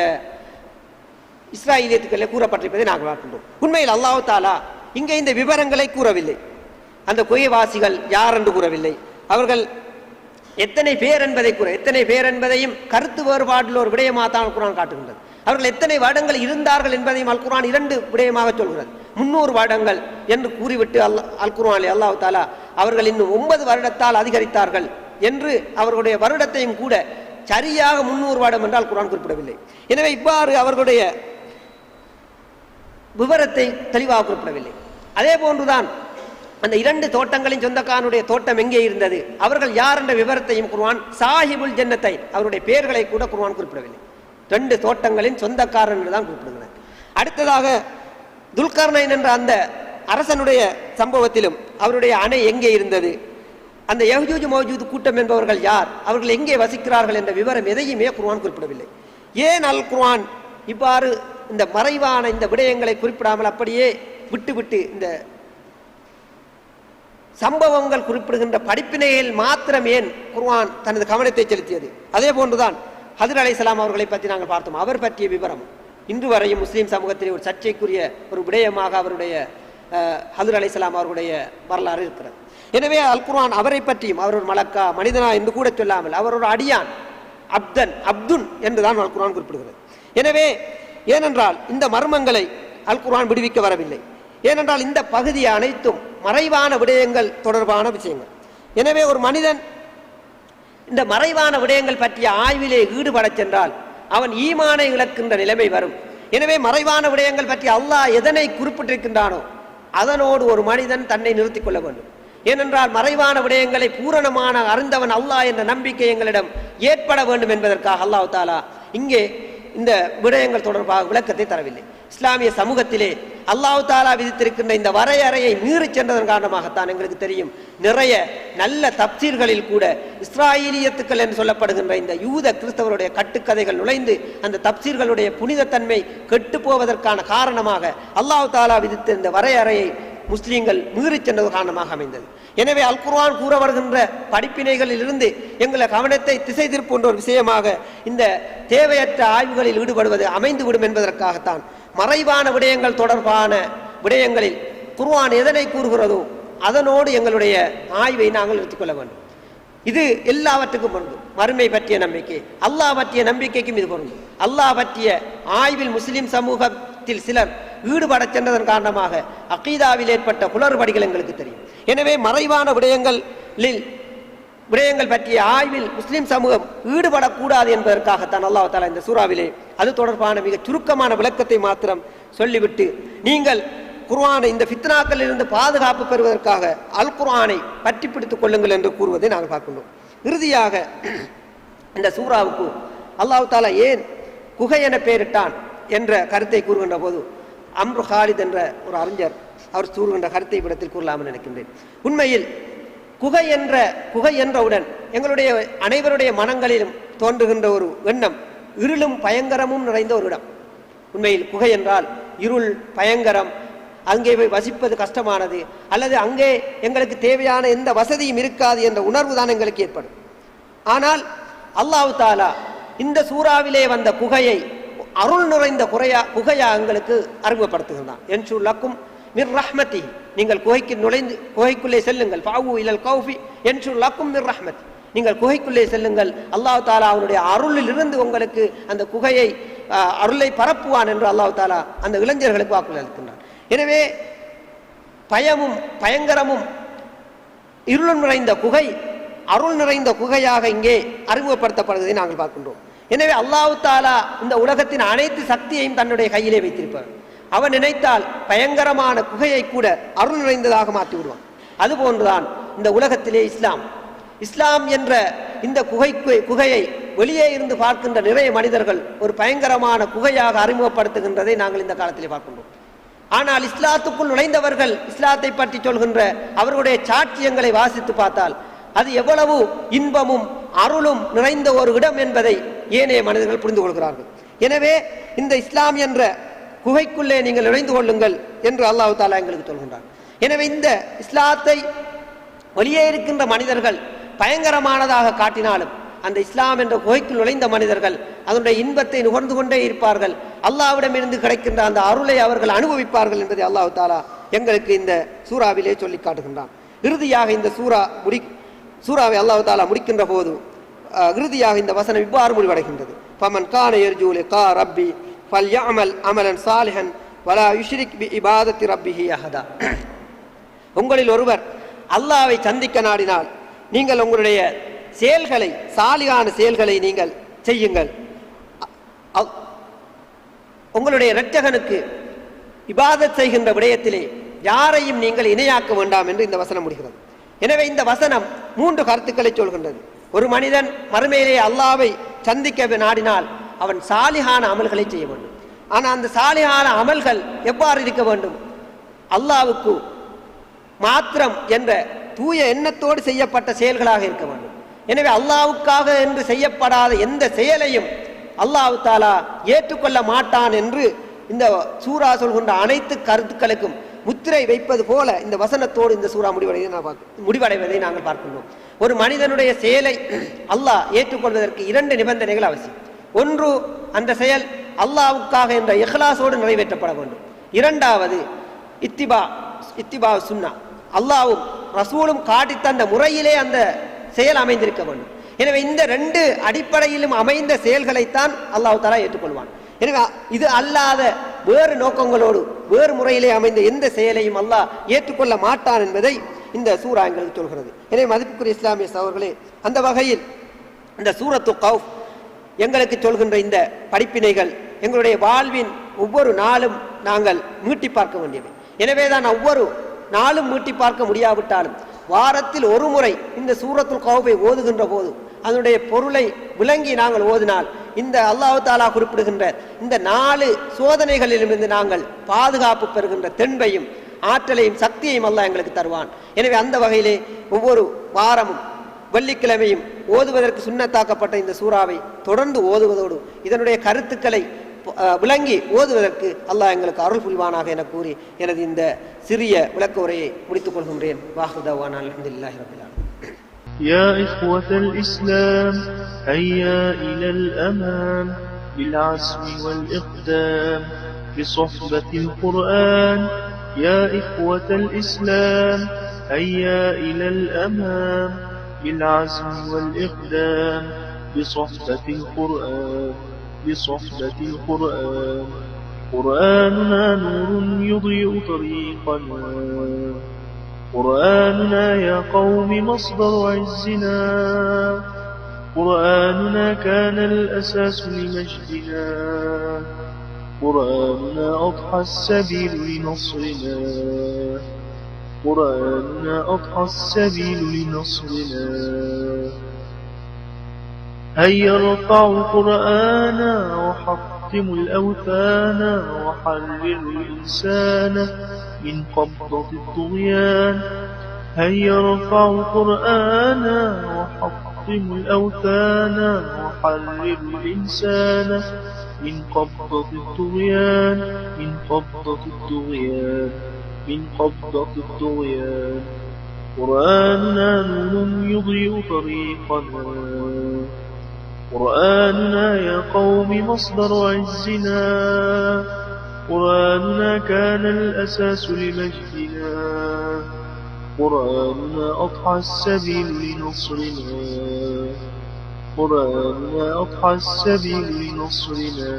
இஸ்ராயலியத்துக்களே கூறப்பட்டிருப்பதை நாங்கள் பார்க்கின்றோம். உண்மையில் அல்லாஹ் தஆலா இங்கே இந்த விவரங்களை கூறவில்லை. அந்த குகைவாசிகள் யார் என்று கூறவில்லை. அவர்கள் எத்தனை பேர் என்பதையும் கருத்து வேறுபாட்டில் ஒரு விடயமாக தான் அல் குர்ஆன் காட்டுகின்றது. அவர்கள் எத்தனை வருடங்கள் இருந்தார்கள் என்பதையும் அல் குர்ஆன் 2 விடயமாக சொல்கிறது. 300 வருடங்கள் என்று கூறிவிட்டு அல் குர்ஆனிலே அல்லாஹ் தஆலா அவர்கள் இன்னும் 9 வருடத்தால் அதிகரித்தார்கள் என்று அவர்களுடைய வருடத்தையும் கூட சரியாக 300 வருடம் என்று அல் குர்ஆன் குறிப்பிடவில்லை. எனவே இவ்வாறு அவர்களுடைய விவரத்தை தெளிவாக குறிப்பிடவில்லை. அதே போன்றுதான் அந்த 2 தோட்டங்களின் சொந்தக்காரனுடைய தோட்டம் எங்கே இருந்தது, அவர்கள் யார் என்ற விவரத்தையும் குர்ஆன் சாஹிபுல் ஜன்னத்தை அவருடைய பெயர்களை கூட குர்ஆன் குறிப்பிடவில்லை. 2 தோட்டங்களின் சொந்தக்காரன் என்று தான் குறிப்பிடுகிறார். அடுத்ததாக துல்கர்னைன் என்ற அந்த அரசனுடைய சம்பவத்திலும் அவருடைய அணை எங்கே இருந்தது, அந்த யஹ்ஜூஜ் மவ்ஜூஜ் கூட்டம் என்பவர்கள் யார், அவர்கள் எங்கே வசிக்கிறார்கள் என்ற விவரம் எதையுமே குர்ஆன் குறிப்பிடவில்லை. ஏன் அல் குர்ஆன் இவ்வாறு இந்த மறைவான இந்த விடயங்களை குறிப்பிடாமல் அப்படியே விட்டுவிட்டு இந்த சம்பவங்கள் குறிப்பிடுகின்ற படிப்பினையில் மாத்திரம் ஏன் குர்ஆன் தனது கவனத்தை செலுத்தியது? அதே போன்றுதான் ஹதர் அலைஹிஸ்ஸலாம் அவர்களை பற்றி நாங்கள் பார்த்தோம். அவர் பற்றிய விவரம் இன்று வரையும் முஸ்லீம் சமூகத்திலே ஒரு சர்ச்சைக்குரிய ஒரு விடயமாக அவருடைய ஹதர் அலைஹிஸ்ஸலாம் அவருடைய வரலாறு இருக்கிறது. எனவே அல் குர்ஆன் அவரை பற்றியும் அவர் ஒரு மலக்கா மனிதனா என்று கூட சொல்லாமல் அவர் ஒரு அடியான் அப்துன் என்றுதான் அல் குர்ஆன் குறிப்பிடுகிறது. எனவே ஏனென்றால் இந்த மர்மங்களை அல் குர்ஆன் விடுவிக்க வரவில்லை. ஏனென்றால் இந்த பகுதி அனைத்தும் மறைவான விடயங்கள் தொடர்பான விஷயங்கள். எனவே ஒரு மனிதன் இந்த மறைவான விடயங்கள் பற்றிய ஆய்விலே ஈடுபட சென்றால் அவன் ஈமானை இழக்கின்ற நிலைமை வரும். எனவே மறைவான விடயங்கள் பற்றி அல்லாஹ் எதனை குறிப்பிட்டிருக்கின்றானோ அதனோடு ஒரு மனிதன் தன்னை நிறுத்திக் கொள்ள வேண்டும். ஏனென்றால் மறைவான விடயங்களை பூரணமான அறிந்தவன் அல்லாஹ் என்ற நம்பிக்கை எங்களிடம் ஏற்பட வேண்டும் என்பதற்காக அல்லாஹ் தஆலா இங்கே இந்த விடயங்கள் தொடர்பாக விளக்கத்தை தரவில்லை. இஸ்லாமிய சமூகத்திலே அல்லாஹ் தஆலா விதித்திருக்கின்ற இந்த வரையறையை மீறி சென்றதன் காரணமாகத்தான் எங்களுக்கு தெரியும் நிறைய நல்ல தப்சீர்களில் கூட இஸ்ராயலியத்துக்கள் என்று சொல்லப்படுகின்ற இந்த யூத கிறிஸ்தவருடைய கட்டுக்கதைகள் நுழைந்து அந்த தப்சீர்களுடைய புனிதத்தன்மை கெட்டு போவதற்கான காரணமாக அல்லாஹ் தஆலா விதித்த இந்த வரையறையை முஸ்லீம்கள் மீறி சென்றது காரணமாக அமைந்தது. எனவே அல் குர்ஆன் கூற வருகின்ற படிப்பினைகளில் இருந்து எங்களை கவனத்தை திசை திருப்புகின்ற ஒரு விஷயமாக இந்த தேவையற்ற ஆய்வுகளில் ஈடுபடுவது அமைந்துவிடும் என்பதற்காகத்தான் மறைவான விடயங்கள் தொடர்பான விடயங்களில் குர்ஆன் எதனை கூறுகிறதோ அதனோடு எங்களுடைய ஆய்வை நாங்கள் எடுத்துக்கொள்ள வேண்டும். இது எல்லாவற்றுக்கும் பொருந்தும். மறுமை பற்றிய நம்பிக்கை, அல்லாஹ் பற்றிய நம்பிக்கைக்கும் இது பொருந்தும். அல்லாஹ் பற்றிய ஆய்வில் முஸ்லிம் சமூகத்தில் சிலர் ஈடுபட சென்றதன் காரணமாக அகீதாவில் ஏற்பட்ட குளறுபடிகள் எங்களுக்கு தெரியும். எனவே மறைவான விடயங்கள் பற்றிய ஆய்வில் முஸ்லிம் சமூகம் ஈடுபடக்கூடாது என்பதற்காகத்தான் அல்லாஹ் தஆலா இந்த சூறாவிலே அது தொடர்பான மிக சுருக்கமான விளக்கத்தை மாத்திரம் சொல்லிவிட்டு நீங்கள் குர்ஆனை இந்த ஃபித்னாக்களில் இருந்து பாதுகாப்பு பெறுவதற்காக அல் குர்ஆனை பற்றி பிடித்துக் கொள்ளுங்கள் என்று கூறுவதை நாங்கள் பார்க்கின்றோம். இறுதியாக இந்த சூறாவுக்கு அல்லாஹ் தஆலா ஏன் குகை என பெயரிட்டான் என்ற கருத்தை கூறுகின்ற போது அம்ரு ஹாலித் என்ற ஒரு அறிஞர் அவர் கூறுகின்ற கருத்தை விடத்தில் கூறலாமல் நினைக்கின்றேன். உண்மையில் குகை என்றவுடன் எங்களுடைய அனைவருடைய மனங்களிலும் தோன்றுகின்ற ஒரு எண்ணம் இருளும் பயங்கரமும் நிறைந்த ஒரு இடம். உண்மையில் குகை என்றால் இருள் பயங்கரம், அங்கே போய் வசிப்பது கஷ்டமானது, அல்லது அங்கே எங்களுக்கு தேவையான எந்த வசதியும் இருக்காது என்ற உணர்வு தான் எங்களுக்கு ஏற்படும். ஆனால் அல்லாஹ் தஆலா இந்த சூறாவிலே வந்த குகையை அருள் நிறைந்த குகையா எங்களுக்கு அறிமுகப்படுத்துகிறான். என்ஷு லக்கும் மிர் ரஹ்மதி, நீங்கள் குகைக்குள்ளே செல்லுங்கள். ஃபாவு இலல் கௌஃபி என்ஷு லக்கும் மிர் ரஹ்மதி, நீங்கள் குகைக்குள்ளே செல்லுங்கள். அல்லாஹ் தஆலா அவனுடைய அருளில் இருந்து உங்களுக்கு அந்த குகையை அருளை பரப்புவான் என்று அல்லாஹ் தஆலா அந்த இளைஞர்களுக்கு வாக்குறுதி அளிக்கின்றான். எனவே பயமும் பயங்கரமும் இருளும் நிறைந்த குகை அருள் நிறைந்த குகையாக இங்கே அறிமுகப்படுத்தப்படுவதை நாங்கள் பார்க்கின்றோம். எனவே அல்லாஹ் தஆலா இந்த உலகத்தின் அனைத்து சக்தியையும் தன்னுடைய கையிலே வைத்திருப்பார். அவன் நினைத்தால் பயங்கரமான குகையை கூட அருள் நிறைந்ததாக மாற்றி விடுவான். அதுபோன்றுதான் இந்த உலகத்திலே இஸ்லாம் என்ற இந்த குகையை வெளியே இருந்து பார்க்கின்ற நிறைய மனிதர்கள் ஒரு பயங்கரமான குகையாக அறிமுகப்படுத்துகின்றதை நாங்கள் இந்த காலத்திலே பார்க்கின்றோம். ஆனால் இஸ்லாத்துக்குள் நுழைந்தவர்கள் இஸ்லாத்தை பற்றி சொல்கின்ற அவர்களுடைய சாட்சியங்களை வாசித்து பார்த்தால் அது எவ்வளவு இன்பமும் அருளும் நிறைந்த ஒரு இடம் என்பதை ஏனைய மனிதர்கள் புரிந்து கொள்கிறார்கள். எனவே இந்த இஸ்லாம் என்ற குகைக்குள்ளே நீங்கள் நுழைந்து கொள்ளுங்கள் என்று அல்லாஹ் தஆலா எங்களுக்கு சொல்கின்றார். எனவே இந்த இஸ்லாத்தை வெளியே இருக்கின்ற மனிதர்கள் பயங்கரமானதாக காட்டினாலும் அந்த இஸ்லாம் என்ற குகைக்குள் நுழைந்த மனிதர்கள் அதனுடைய இன்பத்தை நுகர்ந்து கொண்டே இருப்பார்கள். அல்லாஹ்விடமிருந்து கிடைக்கின்ற அந்த அருளை அவர்கள் அனுபவிப்பார்கள் என்பதை அல்லாஹ் தஆலா எங்களுக்கு இந்த சூறாவிலே சொல்லி காட்டுகின்றான். இறுதியாக இந்த சூறாவை அல்லாஹ் தஆலா முடிக்கின்ற போது இறுதியாக இந்த வசனம் இவ்வாறு முடிவடைகின்றது. ஃபமன் கான யர்ஜூ லிகா ரப்பி ஃபல்யஅமல் அமலன் சாலிஹன் வலா யுஷ்ரிக் பிஇபாதத்தி ரப்பிஹி அஹதா. உங்களில் ஒருவர் அல்லாஹ்வை சந்திக்க நாடினால் நீங்கள் உங்களுடைய செயல்களை, சாலிகான செயல்களை நீங்கள் செய்யுங்கள். உங்களுடைய இரட்சகனுக்கு இபாதத் செய்கின்ற விடயத்திலே யாரையும் நீங்கள் இணையாக்க வேண்டாம் என்று இந்த வசனம் முடிகிறது. எனவே இந்த வசனம் 3 கருத்துக்களை சொல்கின்றது. ஒரு மனிதன் மறுமையிலே அல்லாஹ்வை சந்திக்க நாடினால் அவன் சாலிகான அமல்களை செய்ய வேண்டும். ஆனால் அந்த சாலிகான அமல்கள் எவ்வாறு இருக்க வேண்டும்? அல்லாஹ்வுக்கு மாத்திரம் என்ற தூய எண்ணத்தோடு செய்யப்பட்ட செயல்களாக இருக்க வேண்டும். எனவே அல்லாஹ்வுக்காக என்று செய்யப்படாத எந்த செயலையும் அல்லாஹ் தஆலா ஏற்றுக்கொள்ள மாட்டான் என்று இந்த சூரா சொல்கின்ற அனைத்து கருத்துக்களுக்கும் முத்திரை வைப்பது போல இந்த வசனத்தோடு இந்த சூரா முடிவடைவதை நாங்கள் பார்க்கின்றோம். ஒரு மனிதனுடைய செயலை அல்லாஹ் ஏற்றுக்கொள்வதற்கு 2 நிபந்தனைகள் அவசியம். ஒன்று, அந்த செயல் அல்லாஹ்வுக்காக என்ற இஹ்லாஸோடு நிறைவேற்றப்பட வேண்டும். இரண்டாவது, இத்திபா சுன்னா, அல்லாஹ்வும் ரசூலும் காட்டி தந்த முறையிலே அந்த செயல் அமைந்திருக்க வேண்டும். எனவே இந்த 2 அடிப்படையிலும் அமைந்த செயல்களைத்தான் அல்லாஹ் தஆலா ஏற்றுக்கொள்வான். எனவே இது அல்லாத வேறு நோக்கங்களோடு வேறு முறையிலே அமைந்த எந்த செயலையும் அல்லாஹ் ஏற்றுக்கொள்ள மாட்டான் என்பதை இந்த சூரா எங்களுக்கு சொல்கிறது. எனவே மதிப்புக்குரிய இஸ்லாமிய சகோதரர்களே, அந்த வகையில் இந்த சூரத்து கௌஃப் எங்களுக்கு சொல்கின்ற இந்த படிப்பினைகள் எங்களுடைய வாழ்வின் ஒவ்வொரு நாளும் நாங்கள் மீட்டி பார்க்க வேண்டியவை. எனவே தான் ஒவ்வொரு நாளும் மீட்டி பார்க்க முடியாவிட்டாலும் வாரத்தில் ஒரு முறை இந்த சூரத்துல் கௌஃபை ஓதுகின்ற போது அதனுடைய பொருளை விளங்கி நாங்கள் ஓதினால் இந்த அல்லாஹ் தஆலா குறிப்பிடுகின்ற இந்த 4 சோதனைகளிலிருந்து நாங்கள் பாதுகாப்பு பெறுகின்ற தென்பையும் ஆற்றலையும் சக்தியையும் அல்லாஹ் எங்களுக்கு தருவான். எனவே அந்த வகையிலே ஒவ்வொரு வாரமும் வெள்ளிக்கிழமையும் ஓதுவதற்கு சுன்னத்தாக்கப்பட்ட இந்த சூறாவை தொடர்ந்து ஓதுவதோடு இதனுடைய கருத்துக்களை விளங்கி ஓதுவதற்கு அல்லாஹ் எங்களுக்கு அருள் புரிவானாக என கூறி எனது இந்த சிறிய விளக்க உரையை முடித்துக் கொள்கின்றேன். வாஹிரு தஅவானா அல்ஹம்துலில்லாஹி ரப்பில் ஆலமீன். يا إخوة الإسلام هيا إلى الأمام بالعزم والإقدام بصحبة القرآن. يا إخوة الإسلام هيا إلى الأمام بالعزم والإقدام بصحبة القرآن. بصحبة القرآن. قرآننا نور يضيء طريقنا. قرآننا يا قوم مصدر عزنا. قرآننا كان الأساس لمجدنا. قرآننا أضحى السبيل لنصرنا. قرآننا أضحى السبيل لنصرنا. هيا ارفعوا القرآن وحطموا الأوثان وحرروا الإنسان من قبضة الطغيان. هيا ارفعوا القرآن وحطموا الأوثان وحرروا الإنسان من قبضة الطغيان. من قبضة الطغيان. من قبضة الطغيان. قرآننا نور يضيء طريقنا. قرآننا يا قوم مصدر عزنا. قرآننا كان الأساس لمجدنا. قرآننا أضحى السبيل لنصرنا. قرآننا أضحى السبيل لنصرنا.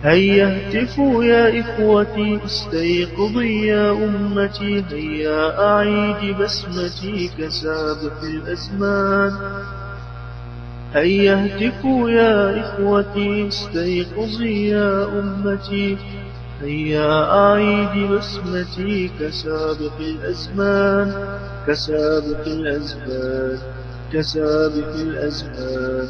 هيا اهتفوا يا إخوتي استيقظي يا أمتي. هيا أعيد بسمتي كسابق الأزمان. هيا اهتفوا يا إخوتي استيقظي يا أمتي. هيا أعيد بسمتي كسابق الأزمان. كسابق الأزمان. كسابق الأزمان.